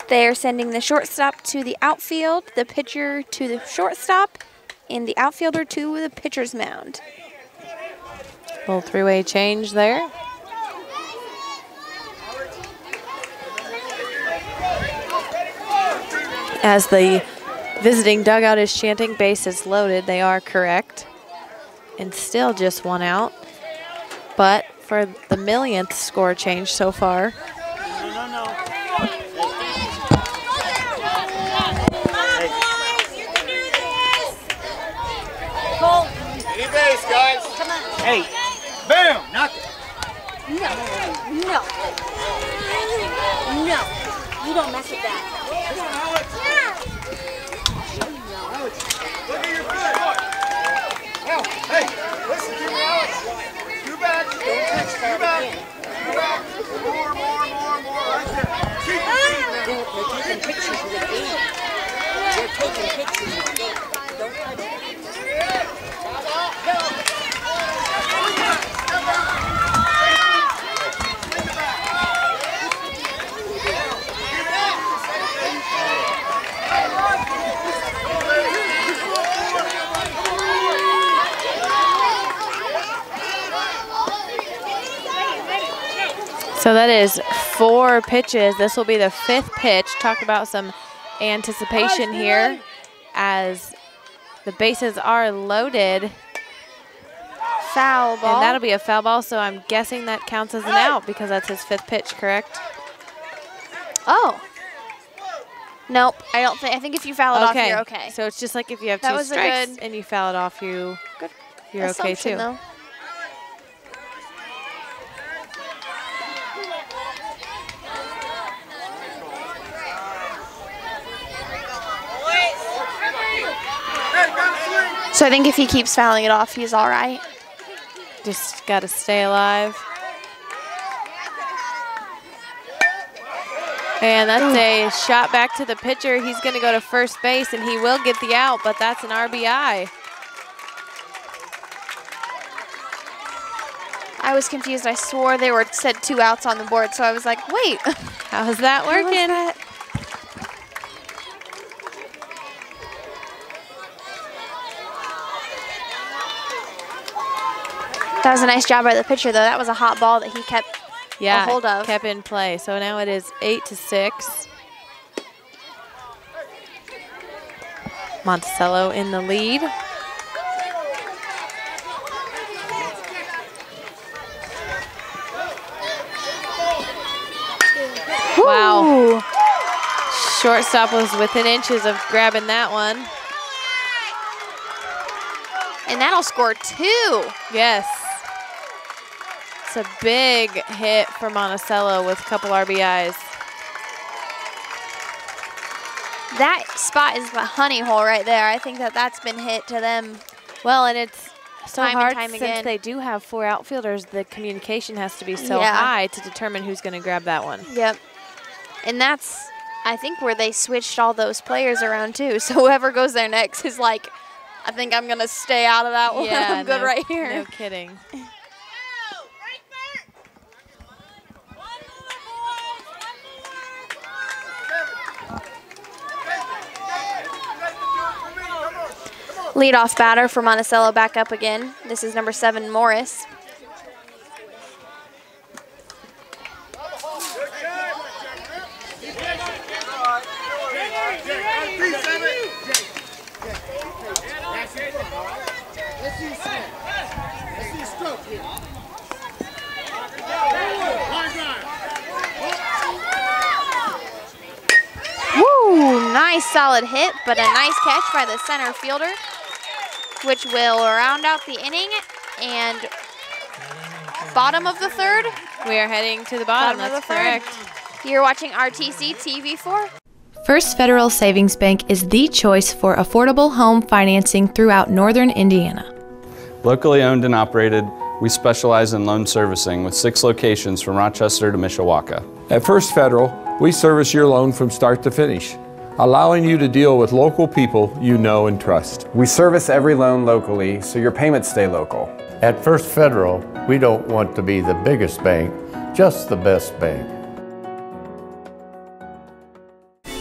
S4: They are sending the shortstop to the outfield, the pitcher to the shortstop, and the outfielder to the pitcher's mound.
S1: Little three-way change there. As the visiting dugout is chanting, bases loaded, they are correct. And still just one out. But for the millionth score change so far.
S7: Cole. face, guys.
S13: Come on.
S7: Hey. Boom. Knock it.
S13: No. No. No. You don't mess with that.
S7: Come on, Alex. Look at your foot. Now, hey, listen to me, Alex. Two back. Two back. Two back. More. Right there. Keep your feet, man.
S13: They're taking pictures of the game. They're taking pictures of the game. Don't touch it.
S1: So that is 4 pitches. This will be the 5th pitch. Talk about some anticipation here as the bases are loaded.
S4: Foul ball.
S1: And that'll be a foul ball, so I'm guessing that counts as an out because that's his 5th pitch, correct?
S4: Oh. Nope, I don't think. I think if you foul it off, you're okay.
S1: So it's just like if you have
S4: That
S1: 2
S4: was a
S1: strikes
S4: good
S1: and you foul it off, you're okay
S4: assumption,
S1: too.
S4: though. So I think if he keeps fouling it off, he's all right.
S1: Just got to stay alive. And that's a shot back to the pitcher. He's going to go to first base, and he will get the out, but that's an RBI.
S4: I was confused. I swore they said 2 outs on the board, so I was like, wait.
S1: How's that working?
S4: That was a nice job by the pitcher, though. That was a hot ball that he kept a hold of.
S1: Kept in play. So now it is 8-6. Monticello in the lead. Wow. Shortstop was within inches of grabbing that one.
S4: And that'll score 2.
S1: Yes. It's a big hit for Monticello with a couple RBIs.
S4: That spot is the honey hole right there. I think that's been hit to them.
S1: Well, and it's so
S4: time
S1: hard
S4: and time
S1: since
S4: again.
S1: they do have 4 outfielders. The communication has to be so high to determine who's going to grab that one.
S4: Yep. And that's, I think, where they switched all those players around, too. So whoever goes there next is like, I think I'm going to stay out of that one.
S1: Yeah,
S4: I'm good right here.
S1: No kidding.
S4: Leadoff batter for Monticello back up again. This is number 7, Morris. Woo! Nice solid hit, but a nice catch by the center fielder, which will round out the inning. And bottom of the 3rd.
S1: We are heading to the bottom. That's correct.
S4: You're watching RTC TV4.
S15: First Federal Savings Bank is the choice for affordable home financing throughout northern Indiana.
S8: Locally owned and operated, we specialize in loan servicing with 6 locations from Rochester to Mishawaka.
S9: At First Federal, we service your loan from start to finish, allowing you to deal with local people you know and trust.
S10: We service every loan locally, so your payments stay local.
S11: At First Federal, we don't want to be the biggest bank, just the best bank.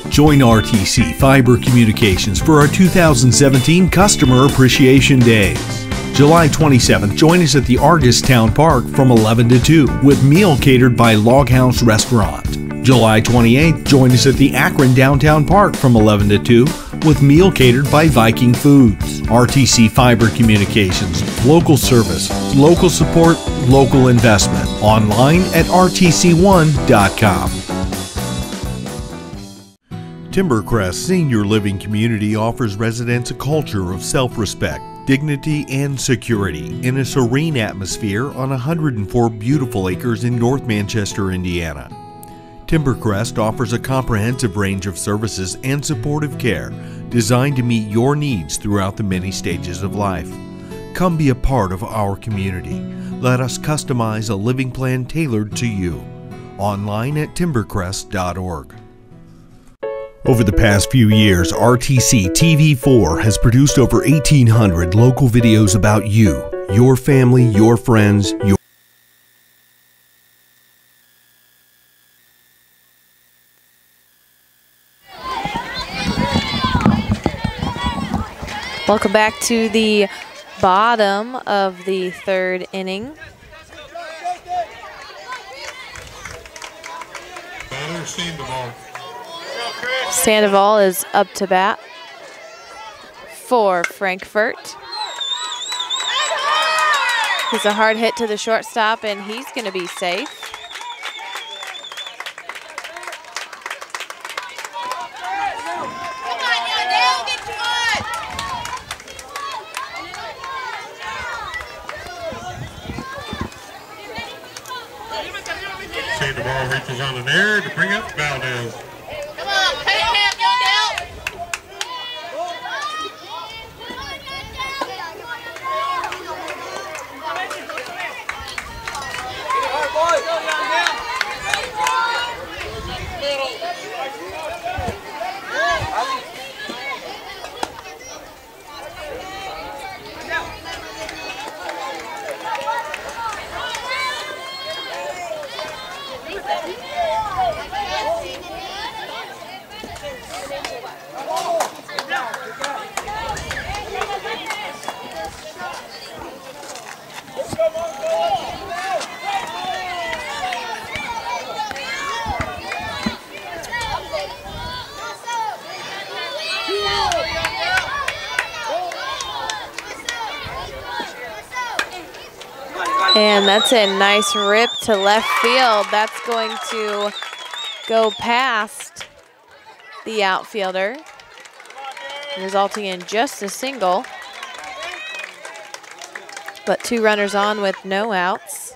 S5: Join RTC Fiber Communications for our 2017 Customer Appreciation Days. July 27th, join us at the Argus Town Park from 11 to 2 with meal catered by Log House Restaurant. July 28th, join us at the Akron Downtown Park from 11 to 2 with meal catered by Viking Foods. RTC Fiber Communications, local service, local support, local investment. Online at rtc1.com. Timbercrest Senior Living Community offers residents a culture of self-respect, dignity, and security in a serene atmosphere on 104 beautiful acres in North Manchester, Indiana. Timbercrest offers a comprehensive range of services and supportive care designed to meet your needs throughout the many stages of life. Come be a part of our community. Let us customize a living plan tailored to you. Online at timbercrest.org. Over the past few years, RTC TV4 has produced over 1,800 local videos about you, your family, your friends, your
S1: Welcome back to the bottom of the third inning. Sandoval is up to bat for Frankfort. He's a hard hit to the shortstop, and he's going to be safe.
S14: Sandoval reaches on an air to bring up Valdez.
S13: Come on, pay him, go down.
S1: And that's a nice rip to left field. That's going to go past the outfielder, resulting in just a single. But 2 runners on with no outs.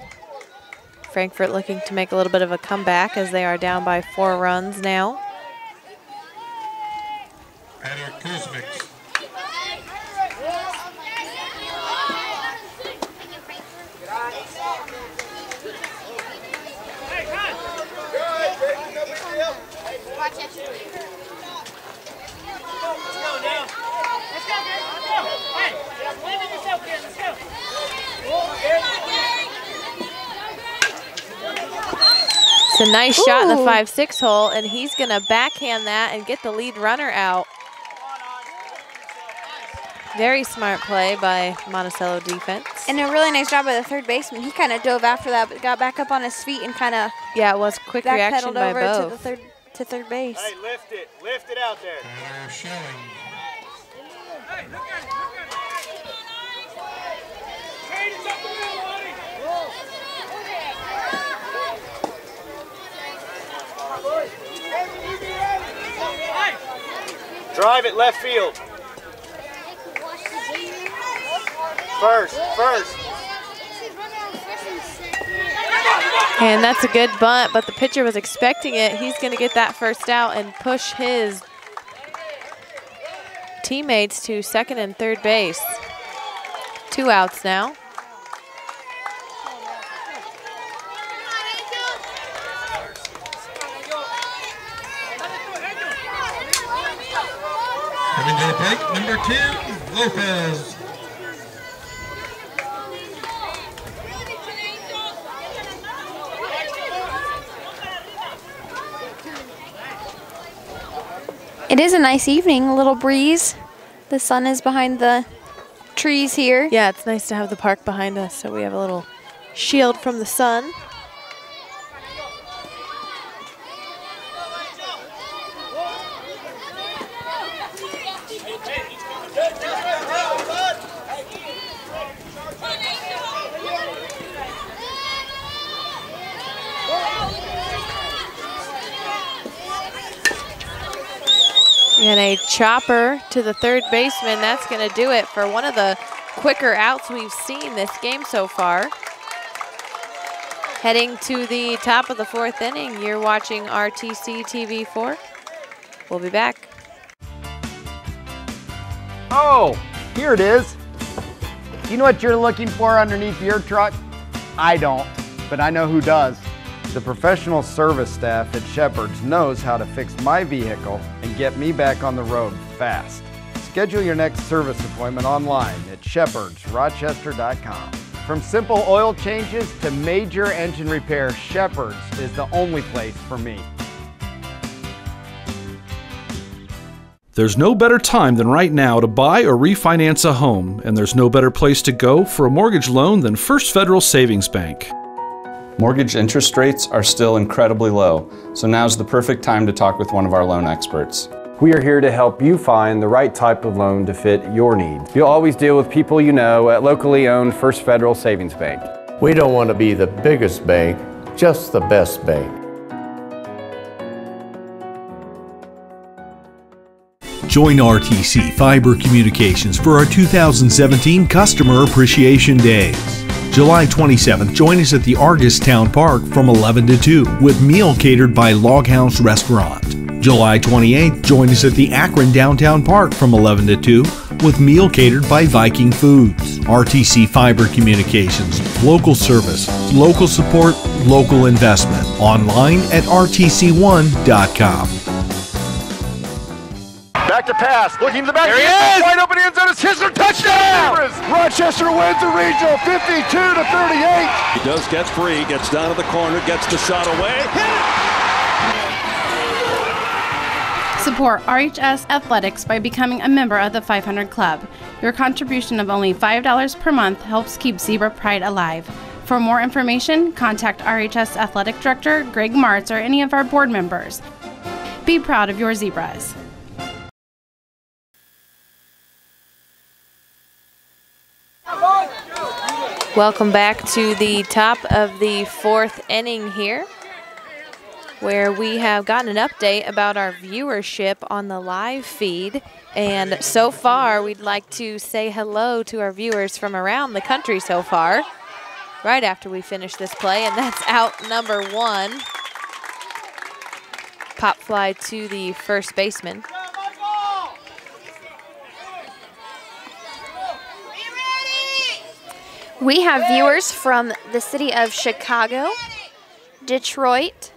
S1: Frankfort looking to make a little bit of a comeback as they are down by 4 runs now. It's a nice shot in the 5-6 hole, and he's going to backhand that and get the lead runner out. Very smart play by Monticello defense.
S4: And a really nice job by the third baseman. He kind of dove after that, but got back up on his feet and kind of
S1: it was quick reaction by
S4: over
S1: both.
S4: to third base.
S7: Hey, lift it out there. Drive it left field. First.
S1: And that's a good bunt, but the pitcher was expecting it. He's going to get that first out and push his teammates to second and third base. 2 outs now.
S14: Coming to the plate, number 10, Lopez.
S4: It is a nice evening, a little breeze. The sun is behind the trees here.
S1: Yeah, it's nice to have the park behind us, so we have a little shield from the sun. And a chopper to the third baseman. That's going to do it for one of the quicker outs we've seen this game so far. Heading to the top of the 4th inning, you're watching RTC TV4. We'll be back.
S12: Oh, here it is. You know what you're looking for underneath your truck? I don't, but I know who does. The professional service staff at Shepherd's knows how to fix my vehicle and get me back on the road fast. Schedule your next service appointment online at shepherdsrochester.com. From simple oil changes to major engine repair, Shepherd's is the only place for me.
S5: There's no better time than right now to buy or refinance a home, and there's no better place to go for a mortgage loan than First Federal Savings Bank.
S8: Mortgage interest rates are still incredibly low, so now's the perfect time to talk with one of our loan experts.
S10: We are here to help you find the right type of loan to fit your needs. You'll always deal with people you know at locally owned First Federal Savings Bank.
S11: We don't want to be the biggest bank, just the best bank.
S5: Join RTC Fiber Communications for our 2017 Customer Appreciation Days. July 27th, join us at the Argus Town Park from 11 to 2 with meal catered by Log House Restaurant. July 28th, join us at the Akron Downtown Park from 11 to 2 with meal catered by Viking Foods. RTC Fiber Communications, local service, local support, local investment. Online at rtc1.com.
S7: Back to pass, looking to the back. There he is! Wide open end zone, it's his touchdown! Rochester wins the regional 52-38.
S16: He does get free, gets down to the corner, gets the shot away. Hit it!
S17: Support RHS Athletics by becoming a member of the 500 Club. Your contribution of only $5 per month helps keep Zebra Pride alive. For more information, contact RHS Athletic Director Greg Martz or any of our board members. Be proud of your Zebras.
S1: Welcome back to the top of the 4th inning here, where we have gotten an update about our viewership on the live feed. And so far, we'd like to say hello to our viewers from around the country so far, right after we finish this play, and that's out number 1. Pop fly to the first baseman.
S4: We have viewers from the city of Chicago, Detroit.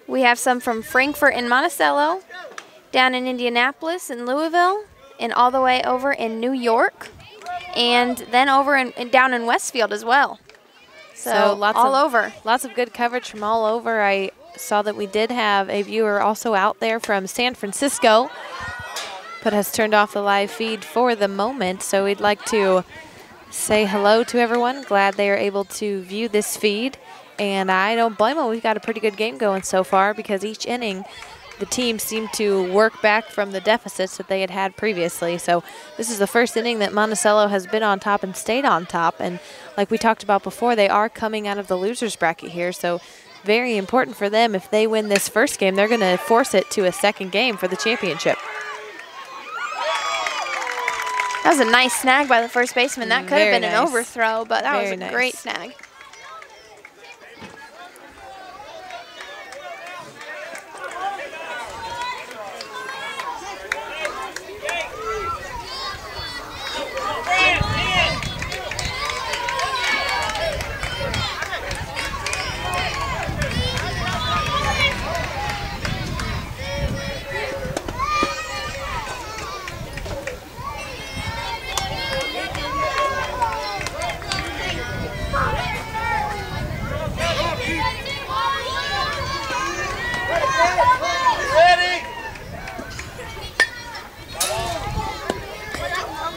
S4: We have some from Frankfort and Monticello, down in Indianapolis and Louisville, and all the way over in New York, and then over and down in Westfield as well. So
S1: lots of good coverage from all over. I saw that we did have a viewer also out there from San Francisco, but has turned off the live feed for the moment. So we'd like to say hello to everyone. Glad they are able to view this feed. And I don't blame them. We've got a pretty good game going so far because each inning the team seemed to work back from the deficits that they had had previously. So this is the first inning that Monticello has been on top and stayed on top. And like we talked about before, they are coming out of the loser's bracket here. So very important for them. If they win this first game, they're going to force it to a second game for the championship.
S4: That was a nice snag by the first baseman. That could have been an overthrow, but that was a
S1: nice.
S4: Great snag.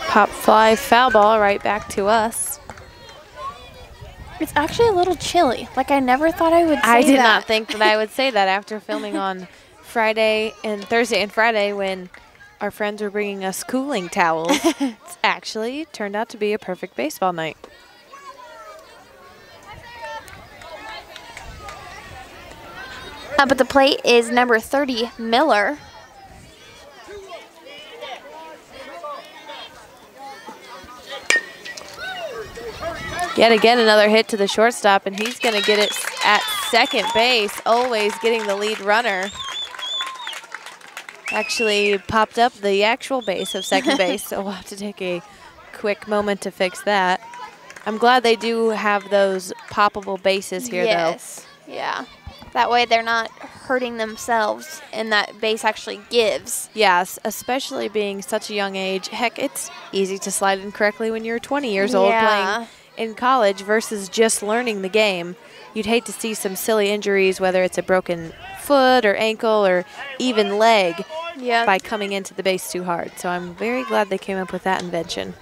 S1: Pop fly, foul ball right back to us.
S4: It's actually a little chilly. Like, I never thought I would say that.
S1: I did not think that I would say that after filming on Thursday and Friday when our friends were bringing us cooling towels. It's actually turned out to be a perfect baseball night.
S4: Up at the plate is number 30, Miller.
S1: Yet again, another hit to the shortstop, and he's going to get it at second base, always getting the lead runner. Actually popped up the actual base of second base, so we'll have to take a quick moment to fix that. I'm glad they do have those poppable bases here,
S4: yes. Yeah. That way they're not hurting themselves, and that base actually gives.
S1: Yes, especially being such a young age. Heck, it's easy to slide in correctly when you're 20 years old playing in college versus just learning the game. You'd hate to see some silly injuries, whether it's a broken foot or ankle or even leg, by coming into the base too hard. So I'm very glad they came up with that invention.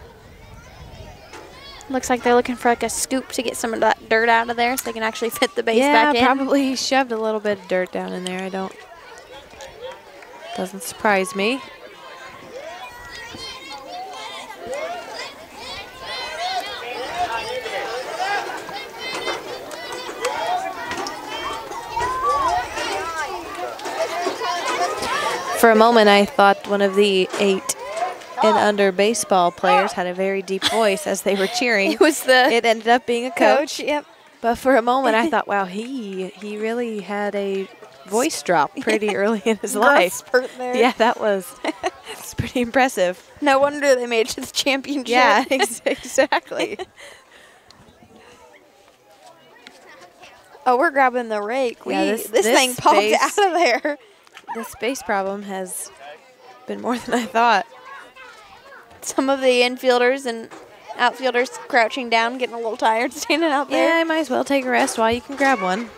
S4: Looks like they're looking for like a scoop to get some of that dirt out of there so they can actually fit the base back in.
S1: Yeah, probably he shoved a little bit of dirt down in there. Doesn't surprise me. For a moment, I thought one of the 8 and under baseball players had a very deep voice as they were cheering. It ended up being a coach.
S4: Yep.
S1: But for a moment, I thought, wow, he really had a voice drop pretty early in his life.
S4: Spurt there.
S1: Yeah, it's pretty impressive.
S4: No wonder they made it to the championship.
S1: Yeah, exactly.
S4: Oh, we're grabbing the rake.
S1: Yeah,
S4: this thing popped out of there.
S1: The space problem has been more than I thought.
S4: Some of the infielders and outfielders crouching down, getting a little tired standing out there.
S1: Yeah, I might as well take a rest while you can grab one.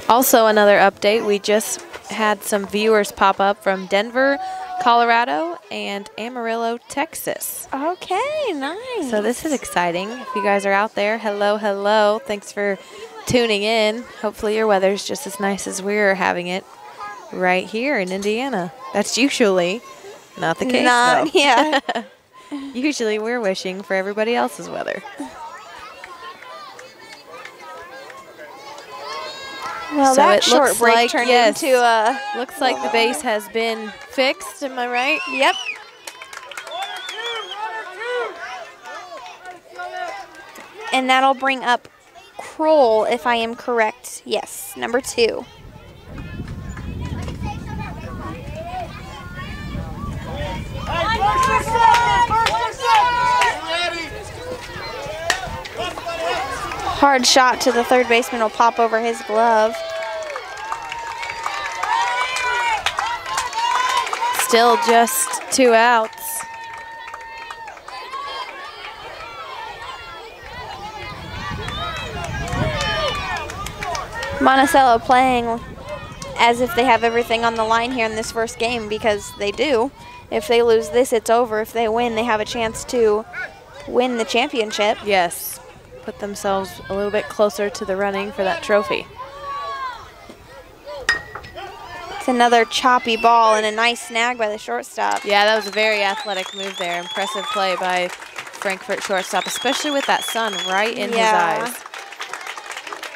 S1: Also, another update, we just had some viewers pop up from Denver, Colorado, and Amarillo, Texas.
S4: Okay, nice.
S1: So this is exciting. If you guys are out there, hello, hello. Thanks for tuning in. Hopefully your weather's just as nice as we're having it right here in Indiana. That's usually not the case, though.
S4: Yeah.
S1: Usually we're wishing for everybody else's weather.
S4: Well,
S1: so
S4: that short break
S1: like,
S4: turned into a...
S1: Looks like the base has been fixed, am I right?
S4: Yep. And that'll bring up Kroll, if I am correct. Yes, number 2. Hard shot to the third baseman will pop over his glove.
S1: Still just 2 outs.
S4: Monticello playing as if they have everything on the line here in this first game, because they do. If they lose this, it's over. If they win, they have a chance to win the championship.
S1: Yes. Put themselves a little bit closer to the running for that trophy.
S4: It's another choppy ball and a nice snag by the shortstop.
S1: Yeah, that was a very athletic move there. Impressive play by Frankfort shortstop, especially with that sun right in his eyes.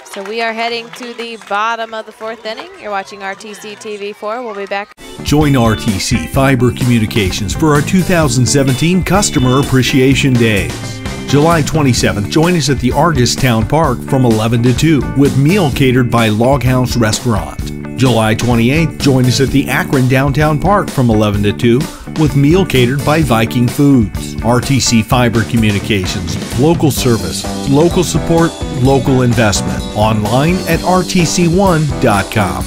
S1: So we are heading to the bottom of the 4th inning. You're watching RTC TV4. We'll be back.
S5: Join RTC Fiber Communications for our 2017 Customer Appreciation Days. July 27th, join us at the Argus Town Park from 11 to 2 with meal catered by Log House Restaurant. July 28th, join us at the Akron Downtown Park from 11 to 2 with meal catered by Viking Foods. RTC Fiber Communications, local service, local support, local investment. Online at rtc1.com.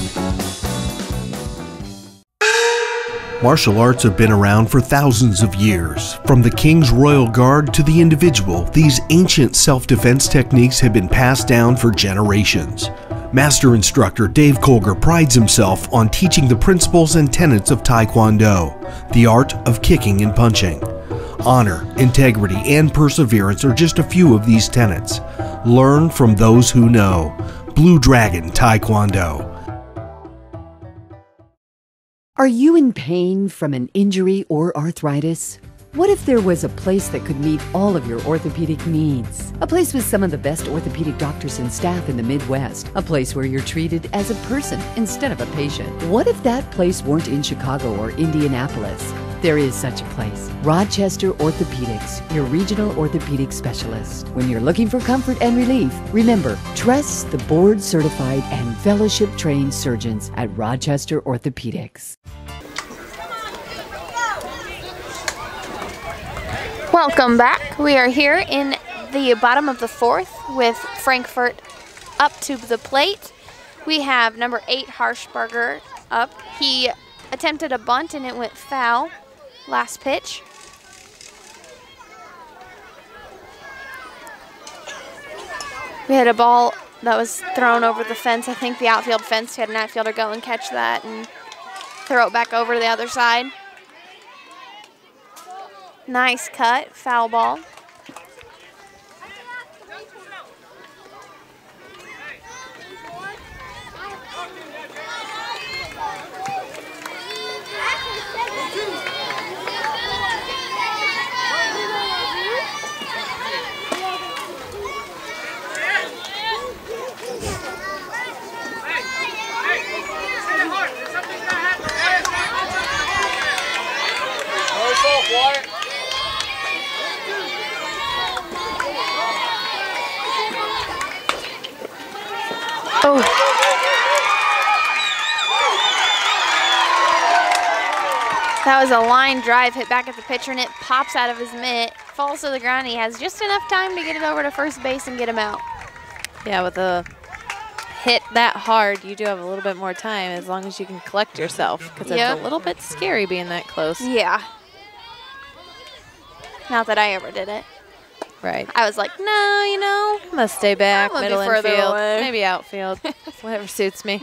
S5: Martial arts have been around for thousands of years. From the King's Royal Guard to the individual, these ancient self-defense techniques have been passed down for generations. Master instructor Dave Colger prides himself on teaching the principles and tenets of Taekwondo, the art of kicking and punching. Honor, integrity, and perseverance are just a few of these tenets. Learn from those who know. Blue Dragon Taekwondo.
S6: Are you in pain from an injury or arthritis? What if there was a place that could meet all of your orthopedic needs? A place with some of the best orthopedic doctors and staff in the Midwest. A place where you're treated as a person instead of a patient. What if that place weren't in Chicago or Indianapolis? There is such a place. Rochester Orthopedics, your regional orthopedic specialist. When you're looking for comfort and relief, remember, trust the board-certified and fellowship-trained surgeons at Rochester Orthopedics.
S4: Welcome back. We are here in the bottom of the fourth with Frankfort up to the plate. We have number 8, Harshberger, up. He attempted a bunt and it went foul last pitch. We had a ball that was thrown over the fence. I think the outfield fence. We had an outfielder go and catch that and throw it back over to the other side. Nice cut, foul ball. Oh. That was a line drive hit back at the pitcher and it pops out of his mitt, falls to the ground. He has just enough time to get it over to first base and get him out.
S1: Yeah, with a hit that hard, you do have a little bit more time as long as you can collect yourself because it's a little bit scary being that close.
S4: Yeah. Not that I ever did it.
S1: Right.
S4: I was like, no, you know.
S1: I'm going to stay back,
S4: I'm
S1: middle
S4: be further
S1: infield,
S4: away.
S1: maybe outfield, whatever suits me.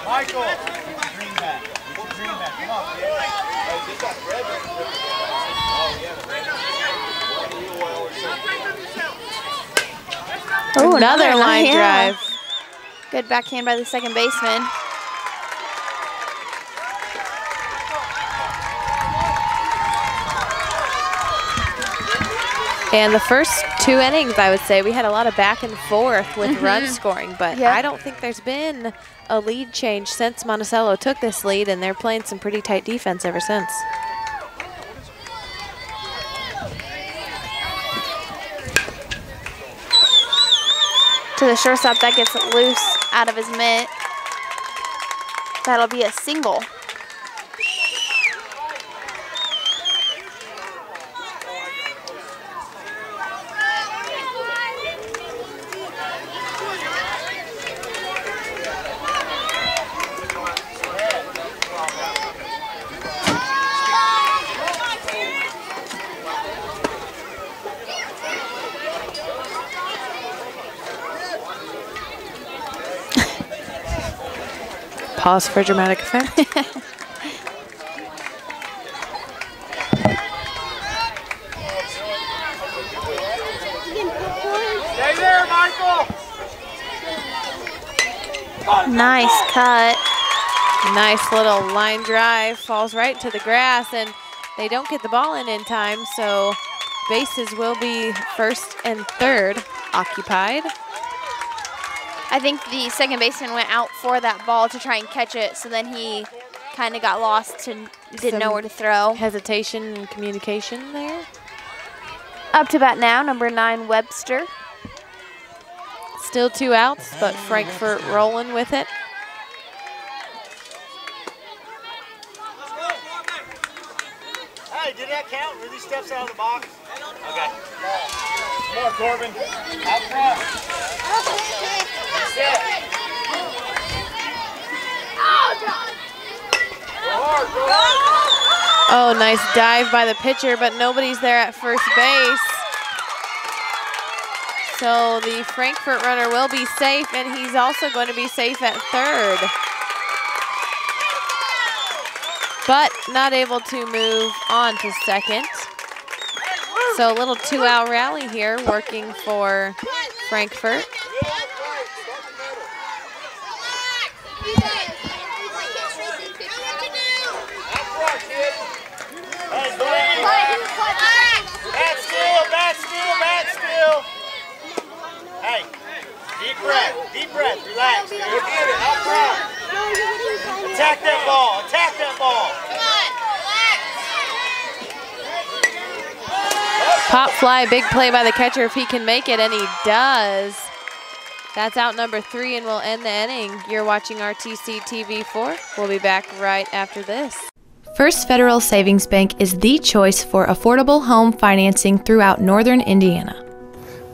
S7: Michael, green back. Green back. Come on, kid.
S4: Oh,
S1: another line drive.
S4: Good backhand by the second baseman.
S1: And the first 2 innings, I would say, we had a lot of back and forth with run scoring, but I don't think there's been a lead change since Monticello took this lead, and they're playing some pretty tight defense ever since.
S4: To the shortstop, that gets it loose out of his mitt. That'll be a single.
S1: Pause for dramatic effect.
S7: Stay there, Michael.
S4: Nice cut.
S1: Nice little line drive, falls right to the grass, and they don't get the ball in time, so bases will be first and third occupied.
S4: I think the second baseman went out for that ball to try and catch it, so then he kind of got lost and didn't know where to throw.
S1: Hesitation and communication there.
S4: Up to bat now, number 9, Webster.
S1: Still 2 outs, but Frankfort rolling with it.
S7: Hey, did that count? Really steps out of the box? Okay. Come on, Corbin. Out front. That's it. Go hard, go hard.
S1: Oh, nice dive by the pitcher, but nobody's there at first base. So the Frankfort runner will be safe, and he's also going to be safe at third. But not able to move on to second. So a little 2-out rally here working for Frankfort.
S7: Bat still. Hey, deep breath, relax. Go get it, up front. Attack that ball.
S1: Pop fly, big play by the catcher if he can make it, and he does. That's out number 3 and will end the inning. You're watching RTC TV4. We'll be back right after this.
S15: First Federal Savings Bank is the choice for affordable home financing throughout northern Indiana.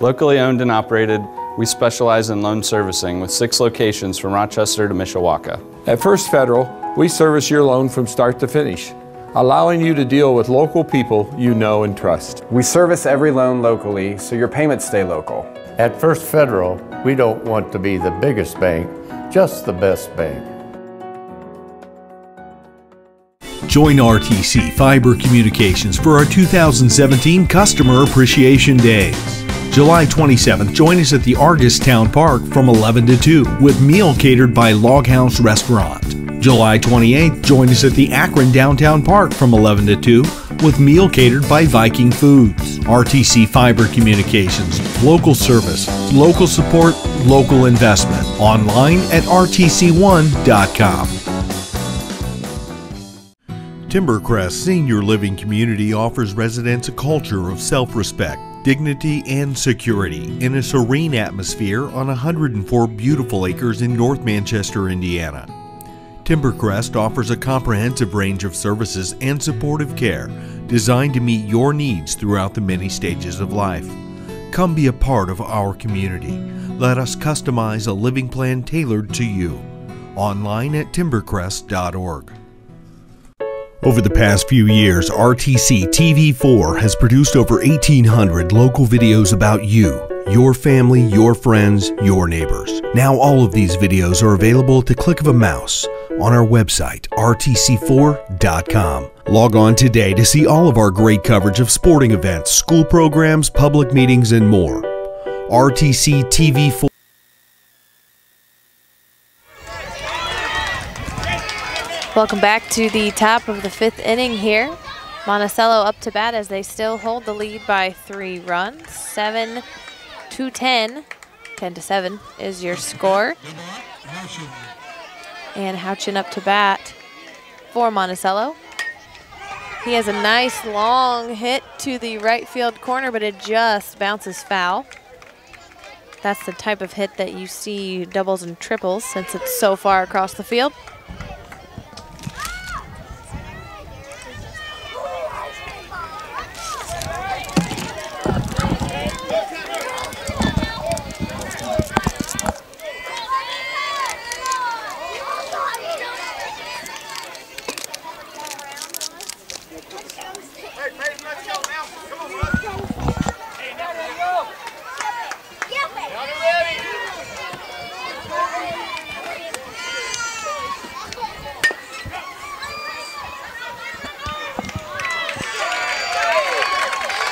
S8: Locally owned and operated, we specialize in loan servicing with 6 locations from Rochester to Mishawaka.
S9: At First Federal, we service your loan from start to finish, allowing you to deal with local people you know and trust.
S10: We service every loan locally, so your payments stay local.
S11: At First Federal, we don't want to be the biggest bank, just the best bank.
S5: Join RTC Fiber Communications for our 2017 Customer Appreciation Days. July 27th, join us at the Argus Town Park from 11 to 2 with meal catered by Log House Restaurant. July 28th, join us at the Akron Downtown Park from 11 to 2 with meal catered by Viking Foods. RTC Fiber Communications, local service, local support, local investment. Online at rtc1.com. Timbercrest Senior Living Community offers residents a culture of self-respect, dignity, and security in a serene atmosphere on 104 beautiful acres in North Manchester, Indiana. Timbercrest offers a comprehensive range of services and supportive care designed to meet your needs throughout the many stages of life. Come be a part of our community. Let us customize a living plan tailored to you. Online at timbercrest.org. Over the past few years, RTC TV4 has produced over 1,800 local videos about you, your family, your friends, your neighbors. Now all of these videos are available at the click of a mouse on our website, rtc4.com. Log on today to see all of our great coverage of sporting events, school programs, public meetings, and more. RTC TV4.
S1: Welcome back to the top of the 5th inning here. Monticello up to bat as they still hold the lead by 3 runs. 7-10. 10-7 is your score. And Houchin up to bat for Monticello. He has a nice long hit to the right field corner, but it just bounces foul. That's the type of hit that you see doubles and triples since it's so far across the field.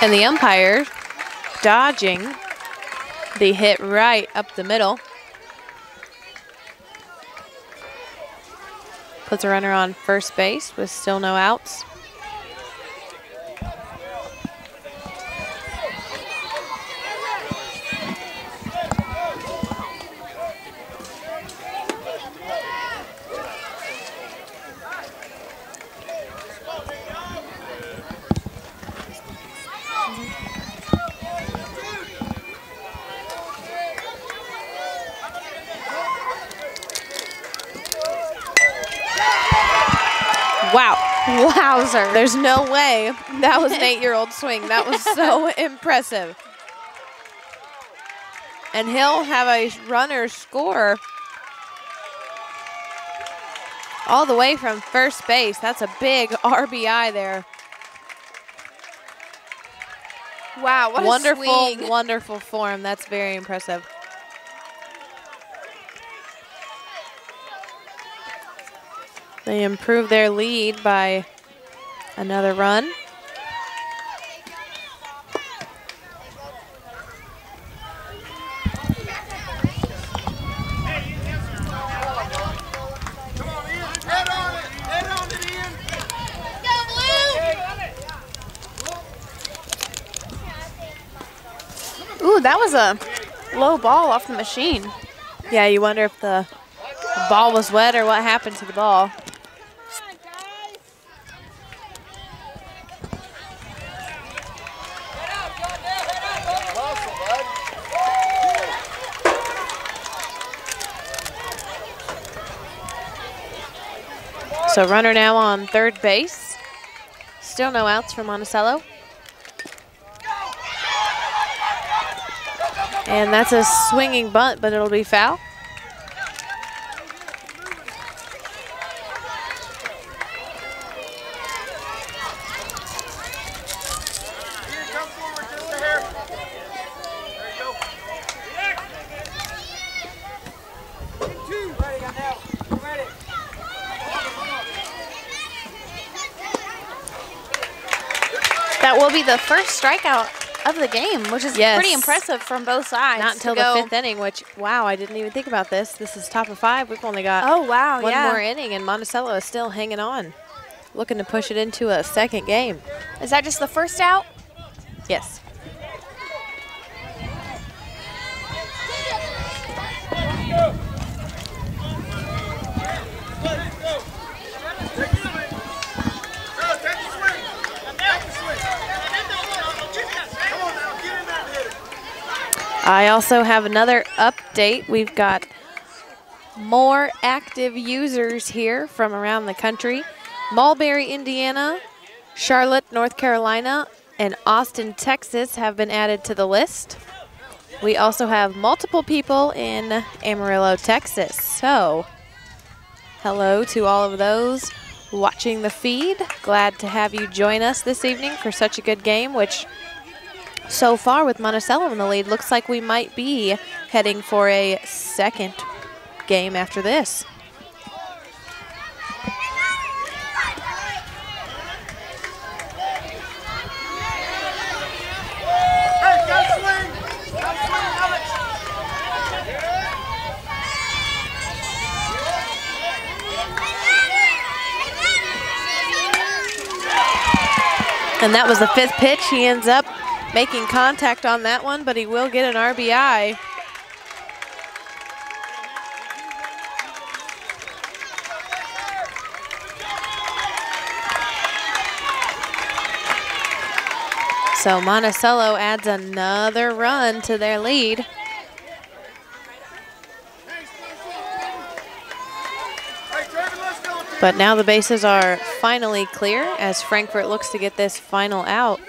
S1: And the umpire dodging the hit right up the middle. Puts a runner on first base with still no outs. Wow. Wowzer. There's no way that was an 8-year-old swing. That was so impressive. And he'll have a runner score. all the way from first base. That's a big RBI there.
S4: Wow, what
S1: wonderful,
S4: a swing.
S1: wonderful form. That's very impressive. They improve their lead by another run.
S4: Ooh, that was a low ball off the machine.
S1: Yeah, you wonder if the ball was wet or what happened to the ball. So runner now on third base. Still no outs for Monticello. And that's a swinging bunt, but it'll be foul.
S4: That will be the first strikeout of the game, which is pretty impressive from both sides.
S1: Not until the 5th inning, which, wow, I didn't even think about this. This is top of 5. We've only got one more inning, and Monticello is still hanging on, looking to push it into a second game.
S4: Is that just the first out?
S1: Yes. I also have another update. We've got more active users here from around the country. Mulberry, Indiana, Charlotte, North Carolina, and Austin, Texas have been added to the list. We also have multiple people in Amarillo, Texas. So, hello to all of those watching the feed. Glad to have you join us this evening for such a good game, which so far with Monticello in the lead, looks like we might be heading for a second game after this. And that was the 5th pitch. He ends up making contact on that one, but he will get an RBI. So Monticello adds another run to their lead. But now the bases are finally clear as Frankfort looks to get this final out.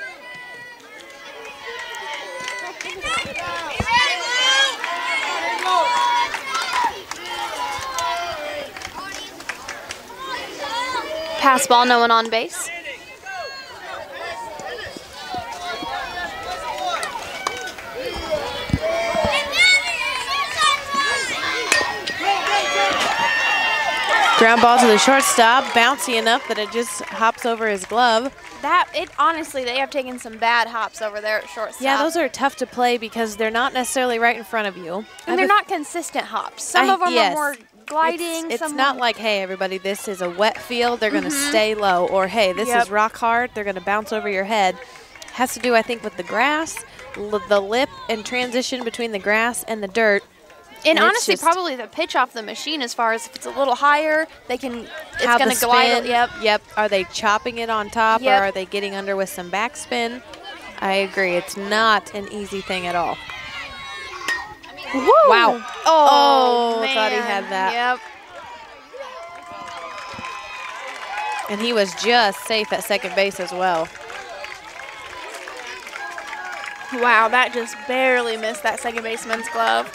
S4: Pass ball, no one on base.
S1: Ground ball to the shortstop, bouncy enough that it just hops over his glove.
S4: Honestly, they have taken some bad hops over there at shortstop.
S1: Yeah, those are tough to play because they're not necessarily right in front of you.
S4: And they're not consistent hops. Some of them are more gliding.
S1: It's not like, hey, everybody, this is a wet field. They're going to stay low. Or, hey, this is rock hard. They're going to bounce over your head. Has to do, I think, with the grass, the lip, and transition between the grass and the dirt.
S4: And honestly, probably the pitch off the machine, as far as if it's a little higher, it's going to glide.
S1: Yep. Are they chopping it on top, or are they getting under with some backspin? I agree. It's not an easy thing at all.
S4: Woo.
S1: Wow. Oh, man. Thought he had that. Yep. And he was just safe at second base as well.
S4: Wow, that just barely missed that second baseman's glove.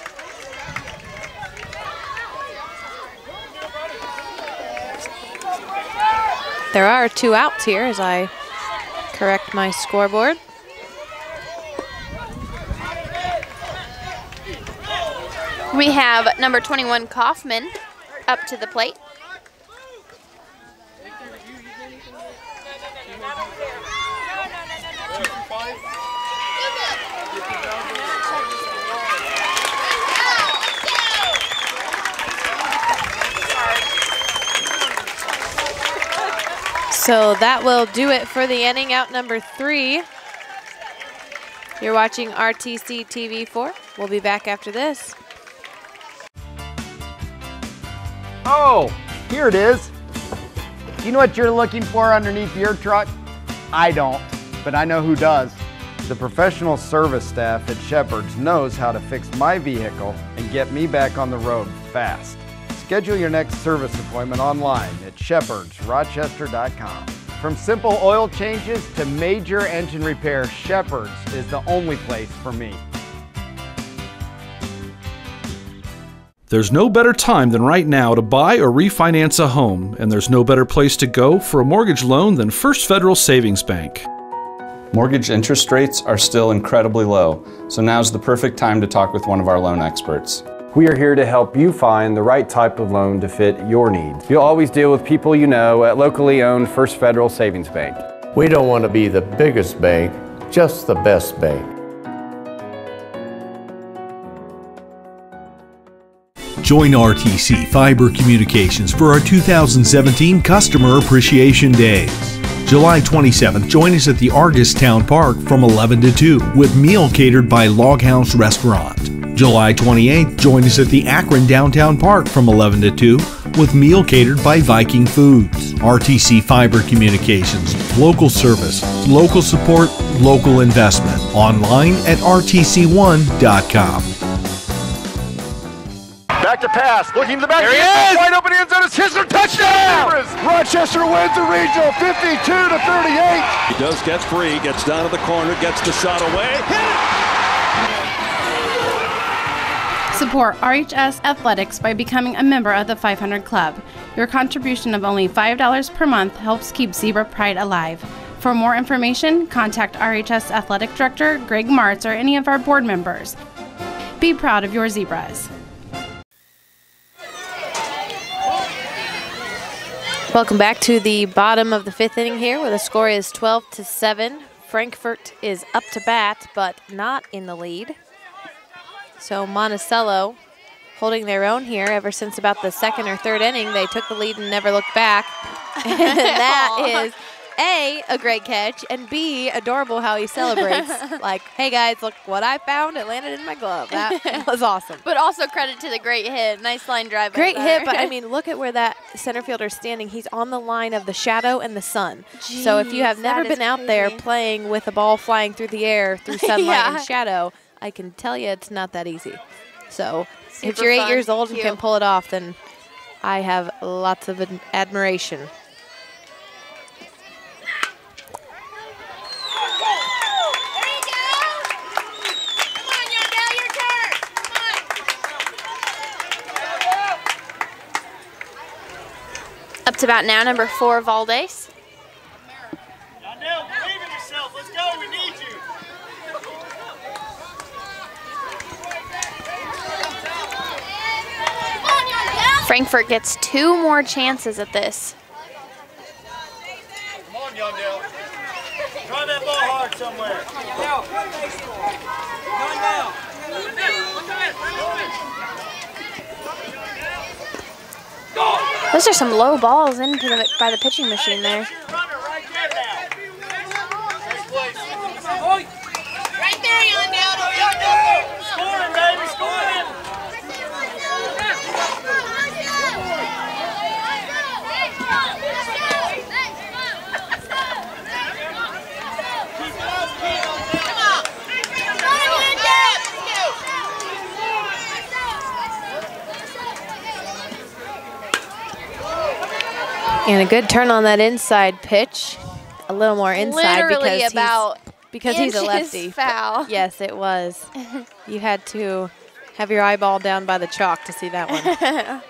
S1: There are 2 outs here as I correct my scoreboard.
S4: We have number 21, Kaufman, up to the plate.
S1: So that will do it for the inning, out number 3. You're watching RTC TV4. We'll be back after this.
S12: Oh, here it is. You know what you're looking for underneath your truck? I don't, but I know who does. The professional service staff at Shepherd's knows how to fix my vehicle and get me back on the road fast. Schedule your next service appointment online at shepherdsrochester.com. From simple oil changes to major engine repairs, Shepherd's is the only place for me.
S5: There's no better time than right now to buy or refinance a home, and there's no better place to go for a mortgage loan than First Federal Savings Bank.
S8: Mortgage interest rates are still incredibly low, so now's the perfect time to talk with one of our loan experts.
S10: We are here to help you find the right type of loan to fit your needs. You'll always deal with people you know at locally owned First Federal Savings Bank.
S11: We don't want to be the biggest bank, just the best bank.
S5: Join RTC Fiber Communications for our 2017 Customer Appreciation Days. July 27th, join us at the Argus Town Park from 11 to 2 with meal catered by Log House Restaurant. July 28th, join us at the Akron Downtown Park from 11 to 2 with meal catered by Viking Foods. RTC Fiber Communications, local service, local support, local investment. Online at rtc1.com.
S7: Back to pass, looking to the back. There he is! Wide open end zone, it's his touchdown! Rochester wins the regional 52-38.
S16: He does get free, gets down to the corner, gets the shot away. Hit it!
S17: Support RHS Athletics by becoming a member of the 500 Club. Your contribution of only $5 per month helps keep Zebra Pride alive. For more information, contact RHS Athletic Director Greg Martz or any of our board members. Be proud of your Zebras.
S1: Welcome back to the bottom of the 5th inning here, where the score is 12-7. Frankfort is up to bat, but not in the lead. So Monticello holding their own here ever since about the 2nd or 3rd inning. They took the lead and never looked back. And that is A, great catch, and B, adorable how he celebrates. Like, hey guys, look what I found. It landed in my glove. That was awesome.
S4: But also credit to the great hit. Nice line drive.
S1: Great hit, but I mean, look at where that center fielder's standing. He's on the line of the shadow and the sun.
S4: Jeez,
S1: so if you have never been out there playing with a ball flying through the air through sunlight and shadow, I can tell you it's not that easy. So if you're 8 years old and can pull it off, then I have lots of admiration.
S4: Up to bat now, number 4, Valdez.
S7: Donnell, believe in yourself. Let's go. We need you.
S4: Frankfort gets 2 more chances at this.
S7: Come on, Yondell. Try that ball hard somewhere.
S4: Those are some low balls into by the pitching machine there.
S7: Right there, Yondell. Scoring, baby, scoring.
S1: And a good turn on that inside pitch. A little more inside because he's a lefty.
S4: Foul.
S1: Yes, it was. You had to have your eyeball down by the chalk to see that one.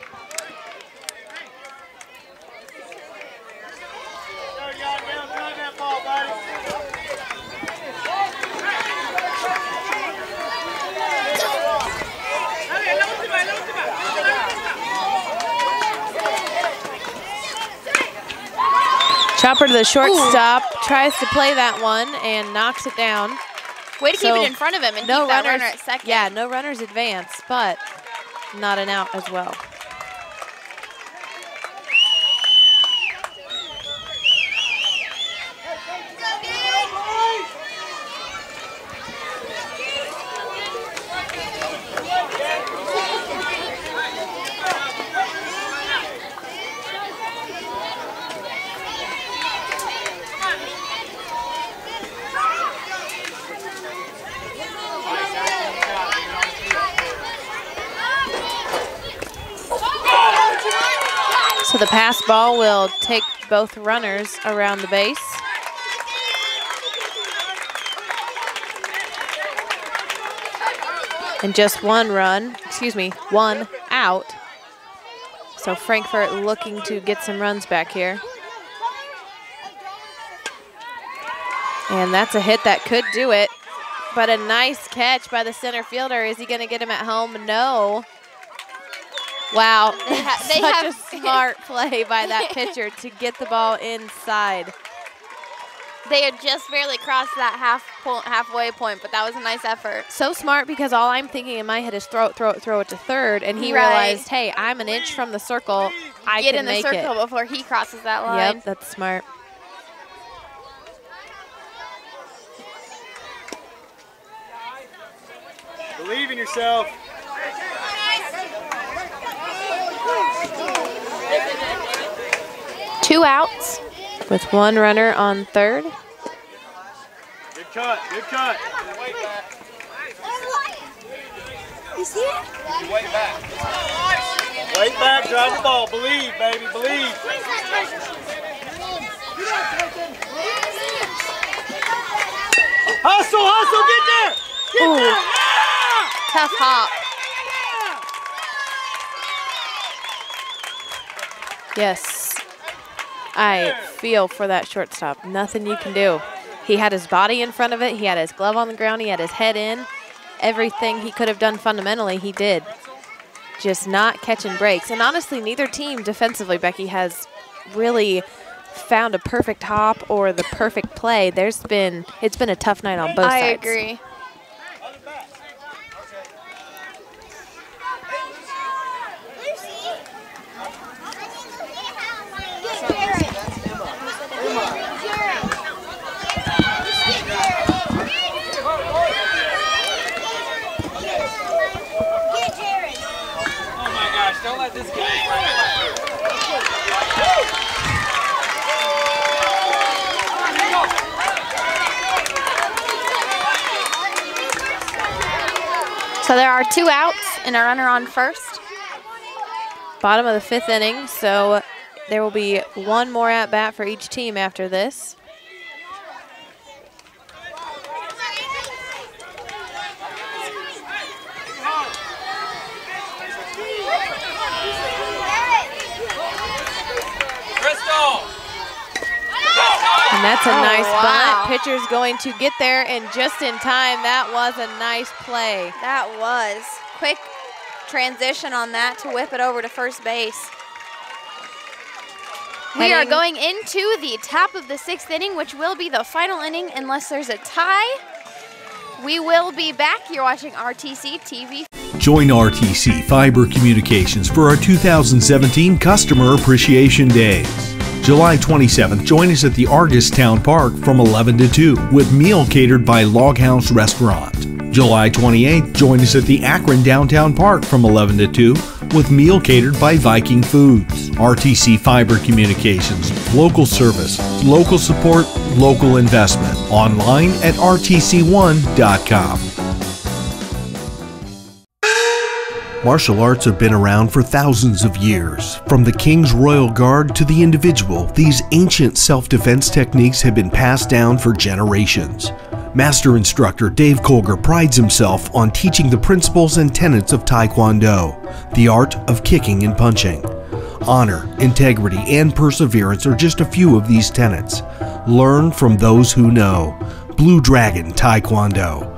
S1: Chopper to the shortstop, tries to play that one and knocks it down.
S4: Way to keep it in front of him and keep that runner at second.
S1: Yeah, no runners advance, but not an out as well. So the pass ball will take both runners around the base. And just one out. So Frankfort looking to get some runs back here. And that's a hit that could do it. But a nice catch by the center fielder. Is he going to get him at home? No. Wow, such a smart play by that pitcher to get the ball inside.
S4: They had just barely crossed that halfway point, but that was a nice effort.
S1: So smart, because all I'm thinking in my head is throw it to third, and he realized, hey, I'm an inch from the circle. I
S4: get
S1: can
S4: in the
S1: make
S4: circle
S1: it
S4: before he crosses that line.
S1: Yep, that's smart.
S7: Believe in yourself.
S4: Two outs.
S1: With one runner on third.
S7: Good cut, good cut. Way back.
S2: You see it?
S7: Way back. Way back, drive the ball. Believe, baby, believe. Hustle, hustle, get there! Get there! Yeah!
S4: Tough hop.
S1: Yes, I feel for that shortstop. Nothing you can do. He had his body in front of it. He had his glove on the ground. He had his head in. Everything he could have done fundamentally, he did. Just not catching breaks. And honestly, neither team defensively, Becky, has really found a perfect hop or the perfect play. It's been a tough night on both sides.
S4: I agree.
S7: Don't let this get
S4: So there are two outs and a runner on first.
S1: Bottom of the fifth inning, so there will be one more at bat for each team after this. And that's a nice bunt. Pitcher's going to get there, and just in time. That was a nice play.
S4: That was. Quick transition on that to whip it over to first base. We are going into the top of the sixth inning, which will be the final inning unless there's a tie. We will be back. You're watching RTC TV.
S5: Join RTC Fiber Communications for our 2017 Customer Appreciation Days. July 27th, join us at the Argus Town Park from 11 to 2 with meal catered by Log House Restaurant. July 28th, join us at the Akron Downtown Park from 11 to 2 with meal catered by Viking Foods. RTC Fiber Communications, local service, local support, local investment. Online at rtc1.com. Martial arts have been around for thousands of years. From the King's Royal Guard to the individual, these ancient self-defense techniques have been passed down for generations. Master instructor Dave Colger prides himself on teaching the principles and tenets of Taekwondo, the art of kicking and punching. Honor, integrity, and perseverance are just a few of these tenets. Learn from those who know. Blue Dragon Taekwondo.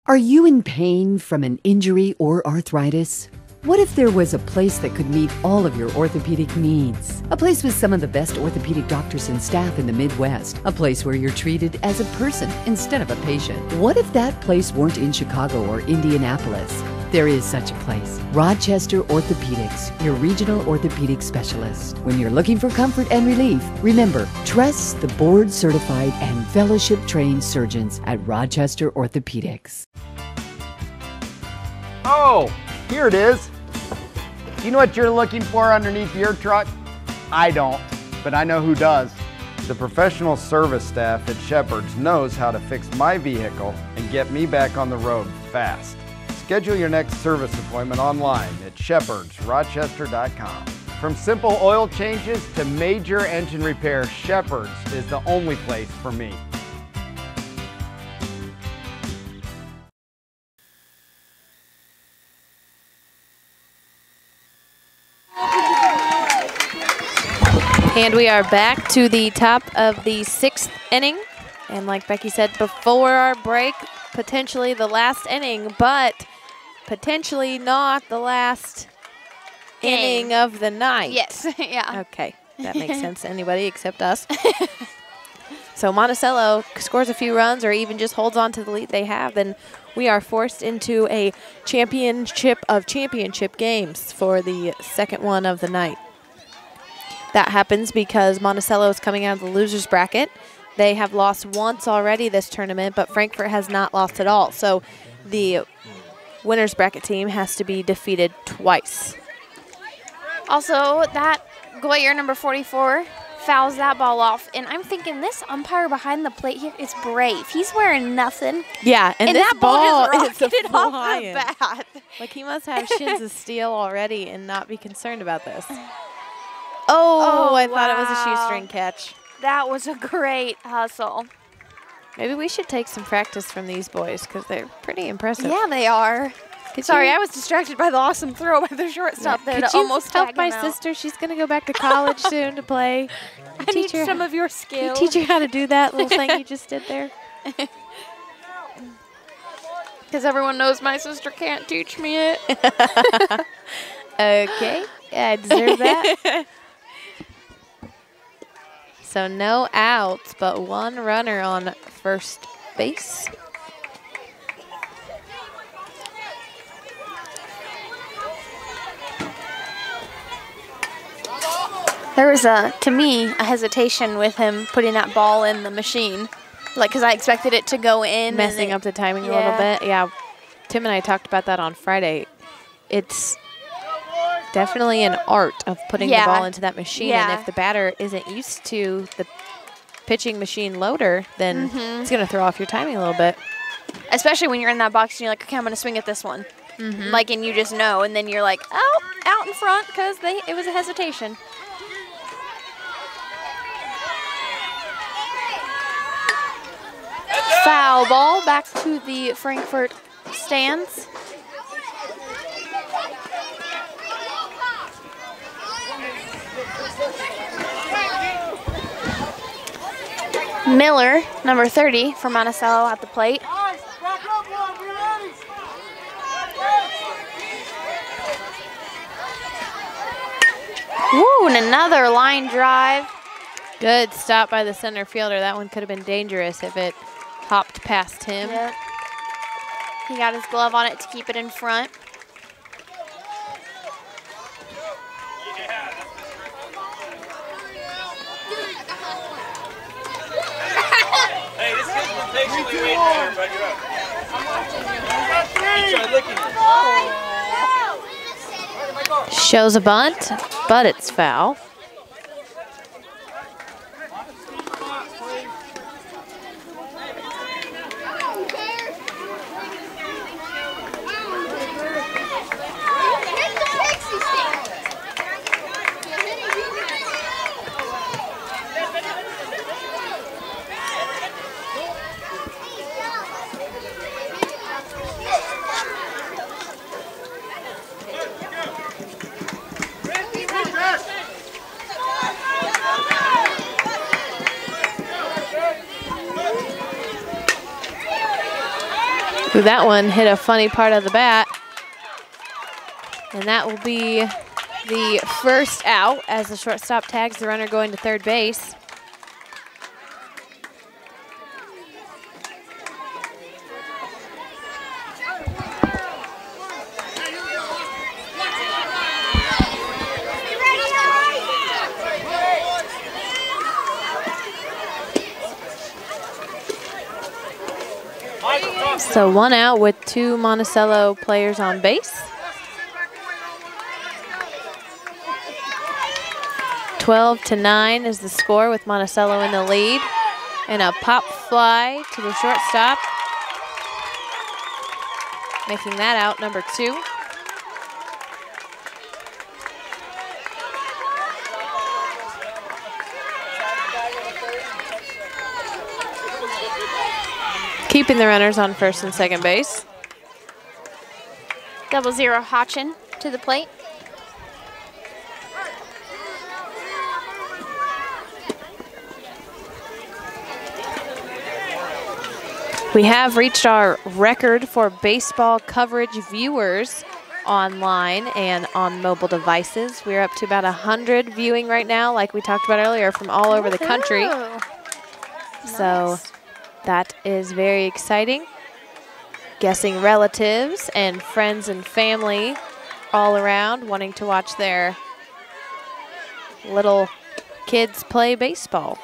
S6: Are you in pain from an injury or arthritis? What if there was a place that could meet all of your orthopedic needs? A place with some of the best orthopedic doctors and staff in the Midwest. A place where you're treated as a person instead of a patient. What if that place weren't in Chicago or Indianapolis? There is such a place. Rochester Orthopedics, your regional orthopedic specialist. When you're looking for comfort and relief, remember, trust the board-certified and fellowship-trained surgeons at Rochester Orthopedics.
S12: Oh, here it is. You know what you're looking for underneath your truck? I don't, but I know who does. The professional service staff at Shepherd's knows how to fix my vehicle and get me back on the road fast. Schedule your next service appointment online at shepherdsrochester.com. From simple oil changes to major engine repair, Shepherd's is the only place for me.
S1: And we are back to the top of the 6th inning. And like Becky said before our break, potentially the last inning, but potentially not the last inning of the night.
S4: Yes, yeah.
S1: Okay, that makes sense to anybody except us. So Monticello scores a few runs or even just holds on to the lead they have, then we are forced into a championship of championship games for the second one of the night. That happens because Monticello is coming out of the loser's bracket. They have lost once already this tournament, but Frankfort has not lost at all. So the winner's bracket team has to be defeated twice.
S4: Also, that Goyer, number 44, fouls that ball off. And I'm thinking this umpire behind the plate here is brave. He's wearing nothing.
S1: Yeah, and this
S4: that ball
S1: is
S4: just rocketed off
S1: flying.
S4: the bat.
S1: Like he must have shins of steel already and not be concerned about this. Oh, I thought it was a shoestring catch.
S4: That was a great hustle.
S1: Maybe we should take some practice from these boys because they're pretty impressive.
S4: Yeah, they are. Sorry, I was distracted by the awesome throw by the shortstop there to almost
S1: help
S4: tag
S1: my
S4: him out.
S1: sister? She's going to go back to college soon to play.
S4: I need some of your skills.
S1: Teach her how to do that little thing you just did there.
S4: Because everyone knows my sister can't teach me it.
S1: Okay, yeah, I deserve that. So no outs, but one runner on first base.
S4: There was, to me, a hesitation with him putting that ball in the machine. Like, because I expected it to go in.
S1: Messing up the timing a little bit. Yeah, Tim and I talked about that on Friday. It's definitely an art of putting the ball into that machine. And if the batter isn't used to the pitching machine loader, then it's going to throw off your timing a little bit.
S4: Especially when you're in that box and you're like, okay, I'm going to swing at this one. Like, and you just know. And then you're like, oh, out in front because it was a hesitation. Foul ball back to the Frankfort stands. Miller, number 30, from Monticello at the plate. Ooh, and another line drive.
S1: Good stop by the center fielder. That one could have been dangerous if it hopped past him.
S4: Yep. He got his glove on it to keep it in front.
S16: Hey, this kid's been patiently waiting there, but you're up. He tried licking it.
S1: Shows a bunt, but it's foul. Ooh, that one hit a funny part of the bat. And that will be the first out as the shortstop tags the runner going to third base. So 1 out with 2 Monticello players on base. 12-9 is the score with Monticello in the lead. And a pop fly to the shortstop, making that out number 2. Keeping the runners on first and second base.
S4: 0-0 Hotchin to the plate.
S1: We have reached our record for baseball coverage viewers online and on mobile devices. We're up to about 100 viewing right now, like we talked about earlier, from all over the country. So that is very exciting. Guessing relatives and friends and family all around wanting to watch their little kids play baseball.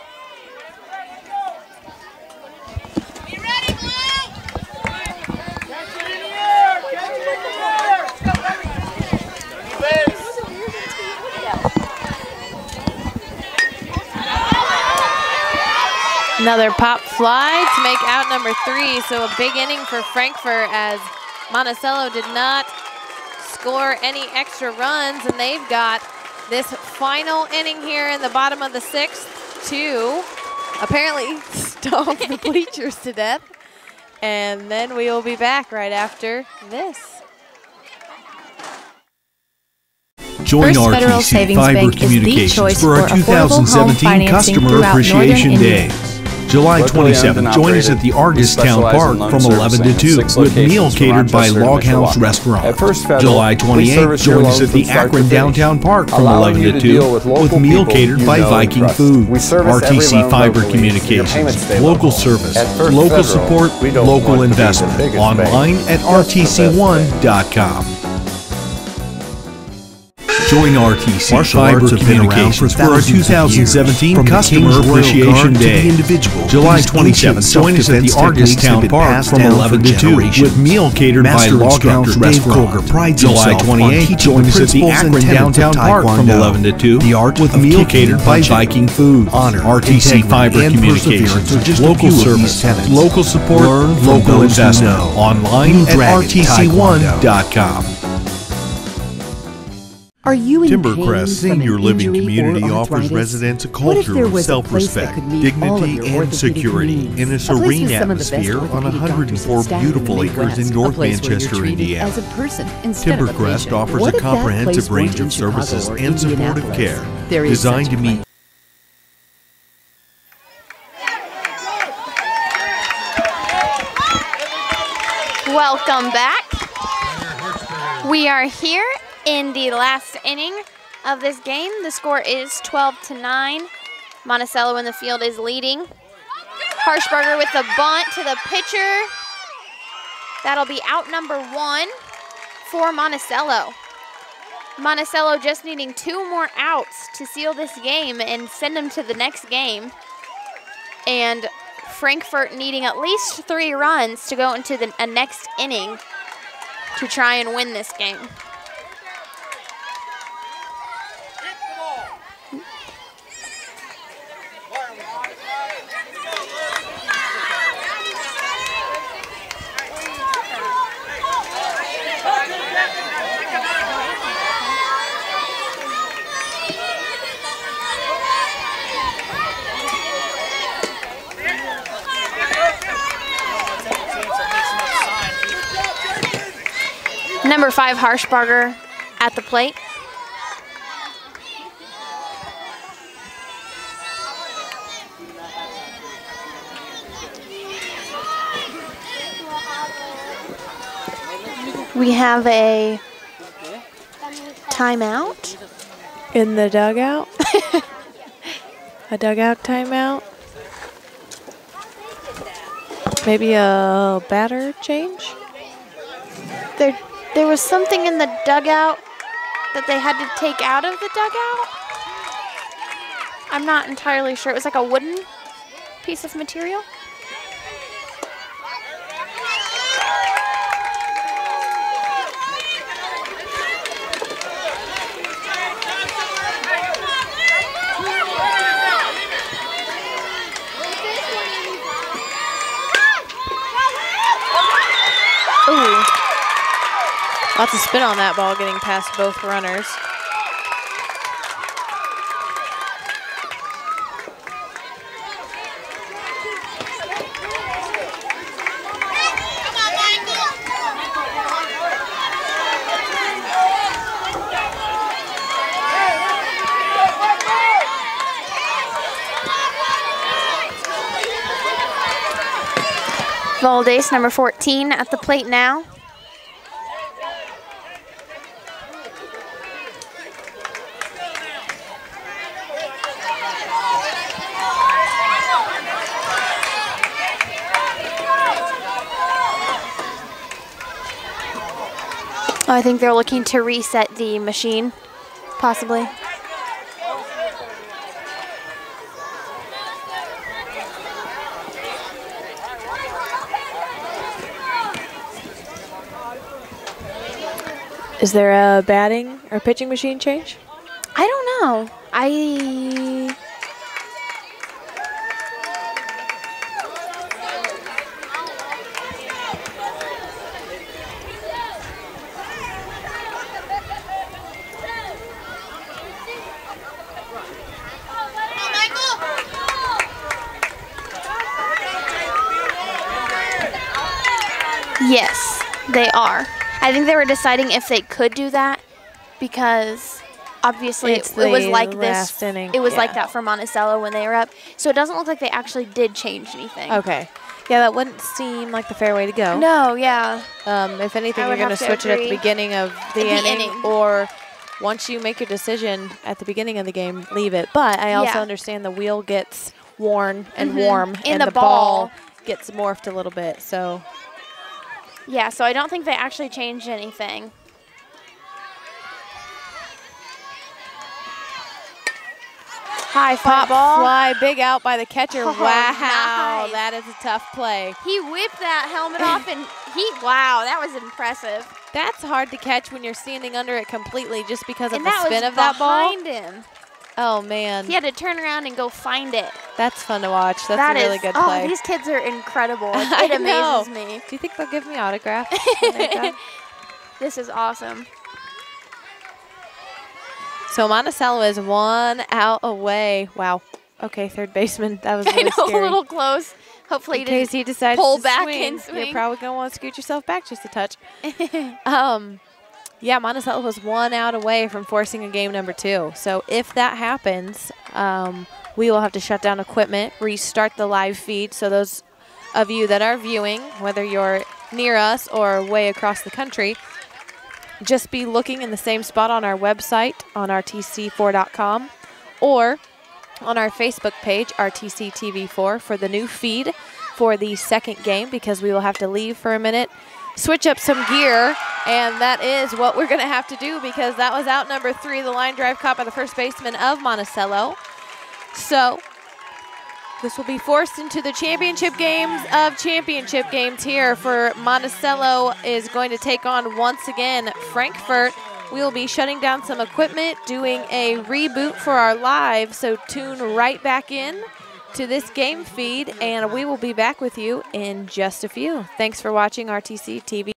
S1: Another pop fly to make out number 3. So a big inning for Frankfort as Monticello did not score any extra runs, and they've got this final inning here in the bottom of the 6th to apparently stomp the bleachers to death. And then we will be back right after this.
S5: Join
S15: First Federal
S5: RTC
S15: Savings
S5: Fiber
S15: Bank is the
S5: Communications
S15: choice
S5: for our
S15: for affordable home
S5: 2017
S15: financing
S5: Customer
S15: throughout
S5: Appreciation
S15: Northern
S5: Day.
S15: Indiana.
S5: July
S8: Locally owned
S5: 27th,
S8: and
S5: join us at the
S8: operated,
S5: Argus
S8: we
S5: Town
S8: specialize
S5: Park
S8: in loan
S5: from 11 to
S8: servicing
S5: 2
S8: with 6
S5: with meal
S8: locations from
S5: catered by
S8: Rochester to
S5: Log House
S8: Mishawaka.
S5: Restaurant.
S8: At First Federal,
S5: July
S8: we
S5: 28th,
S8: service your
S5: join us
S8: loans
S5: at the
S8: from start to
S5: Akron
S8: finish,
S5: Downtown Park from
S8: allowing
S5: 11
S8: you
S5: to
S8: to
S5: 2
S8: deal with local
S5: meal
S8: people
S5: catered
S8: you
S5: by
S8: know and
S5: Viking
S8: trust.
S5: Foods.
S11: We service every
S5: RTC
S11: loan
S5: Fiber
S11: locally, so your payments
S5: Communications,
S11: stay
S5: local
S11: local.
S5: service,
S11: At First
S5: local
S11: Federal,
S5: support,
S11: we don't
S5: local
S11: want to be the
S5: investment.
S11: biggest
S5: Online
S11: bank,
S5: at
S11: just the best
S5: rtc1.com. Join RTC
S18: Martial
S5: Fiber
S18: arts have been around
S5: Communications
S18: for
S5: for our
S18: thousands of years.
S5: 2017
S18: From the
S5: Customer
S18: King's Royal
S5: Appreciation
S18: Guard to
S5: Day.
S18: the individual,
S5: July
S18: these
S5: 27th, join us at the
S18: self-defense
S5: Argus
S18: techniques have
S5: Town
S18: been
S5: Park
S18: passed
S5: from
S18: down
S5: 11
S18: for
S5: to 2 with
S18: generations.
S5: meal catered by
S18: Master
S5: Log
S18: instructor
S5: House
S18: Dave
S5: Restaurant.
S18: Coker prides
S5: July
S18: himself on
S5: 28th,
S18: teaching
S5: join
S18: the
S5: us at the
S18: principles and
S5: Akron
S18: tenets of
S5: Downtown Park from
S18: Taekwondo,
S5: 11 to 2
S18: the art
S5: with
S18: of
S5: meal
S18: kicking
S5: catered by
S18: punching.
S5: Viking Foods.
S18: Honor,
S5: RTC
S18: integrity,
S5: Fiber
S18: and
S5: Communications,
S18: perseverance are just a
S5: local
S18: few of
S5: service,
S18: these tenets.
S5: local support,
S18: Learn from
S5: local
S18: those who
S5: investment.
S18: know.
S5: Online
S18: Blue
S5: at
S18: Dragon
S5: rtc1.com.
S6: Are you in
S18: Timbercrest
S6: pain from
S18: Senior
S6: an
S18: Living
S6: injury
S18: Community
S6: or
S18: offers
S6: arthritis?
S18: residents a
S6: What if
S18: culture
S6: there
S18: of
S6: was a place that
S18: self-respect,
S6: could meet all of
S18: dignity,
S6: your
S18: and
S6: orthopedic
S18: security
S6: needs?
S18: in a
S6: A place
S18: serene
S6: with some of the best
S18: atmosphere on
S6: orthopedic doctors
S18: 104
S6: and staff in the
S18: beautiful acres
S6: Midwest.
S18: in
S6: A
S18: North
S6: place where you're
S18: Manchester,
S6: treated
S18: Indiana.
S6: as a person instead of a
S18: Timbercrest
S6: patient.
S18: offers
S6: What
S18: a
S6: if that
S18: comprehensive
S6: place weren't
S18: range
S6: in
S18: of
S6: Chicago
S18: services
S6: or
S18: and supportive
S6: Indianapolis?
S18: care
S6: There is
S18: designed
S6: such
S18: to
S6: a
S18: meet
S4: Welcome back. We are here in the last inning of this game. The score is 12-9. Monticello in the field is leading. Harshberger with the bunt to the pitcher. That'll be out number 1 for Monticello. Monticello just needing 2 more outs to seal this game and send them to the next game. And Frankfort needing at least 3 runs to go into a next inning to try and win this game. Number 5, Harshbarger at the plate. We have a timeout.
S1: In the dugout? A dugout timeout? Maybe a batter change?
S4: There was something in the dugout that they had to take out of the dugout. I'm not entirely sure. It was like a wooden piece of material.
S1: Ooh. Lots of spin on that ball getting past both runners.
S4: Valdez, number 14, at the plate now. I think they're looking to reset the machine, possibly.
S1: Is there a batting or pitching machine change?
S4: I don't know. Yes, they are. I think they were deciding if they could do that because obviously it was like this.
S1: Inning.
S4: It was like that for Monticello when they were up. So it doesn't look like they actually did change anything.
S1: Okay. Yeah, that wouldn't seem like the fair way to go.
S4: No, yeah.
S1: If anything, you're going to switch it at the beginning of the inning, or once you make your decision at the beginning of the game, leave it. But I also understand the wheel gets worn and warm, and the ball gets morphed a little bit. So.
S4: Yeah, so I don't think they actually changed anything. High fly ball.
S1: Fly, big out by the catcher.
S4: Oh,
S1: wow,
S4: nice.
S1: That is a tough play.
S4: He whipped that helmet off and wow, that was impressive.
S1: That's hard to catch when you're standing under it completely just because of
S4: and
S1: the spin of that ball.
S4: behind him.
S1: Oh, man.
S4: He had to turn around and go find it.
S1: That's fun to watch. That's a really good play.
S4: Oh, these kids are incredible. It amazes me.
S1: Do you think they'll give me autographs?
S4: This is awesome.
S1: So Monticello is 1 out away. Wow. Okay, third baseman. That was really scary.
S4: A little close. Hopefully
S1: in case he decides
S4: pull
S1: to
S4: back
S1: swing,
S4: and swing.
S1: You're probably going to want to scoot yourself back just a touch. Yeah, Monticello was 1 out away from forcing a game number 2. So if that happens, we will have to shut down equipment, restart the live feed. So those of you that are viewing, whether you're near us or way across the country, just be looking in the same spot on our website on rtc4.com or on our Facebook page, RTC-TV4, for the new feed for the second game, because we will have to leave for a minute, switch up some gear, and that is what we're going to have to do because that was out number 3, the line drive caught by the first baseman of Monticello. So this will be forced into the championship games of championship games here for Monticello is going to take on once again Frankfort. We will be shutting down some equipment, doing a reboot for our live, so tune right back in to this game feed, and we will be back with you in just a few. Thanks for watching RTC TV.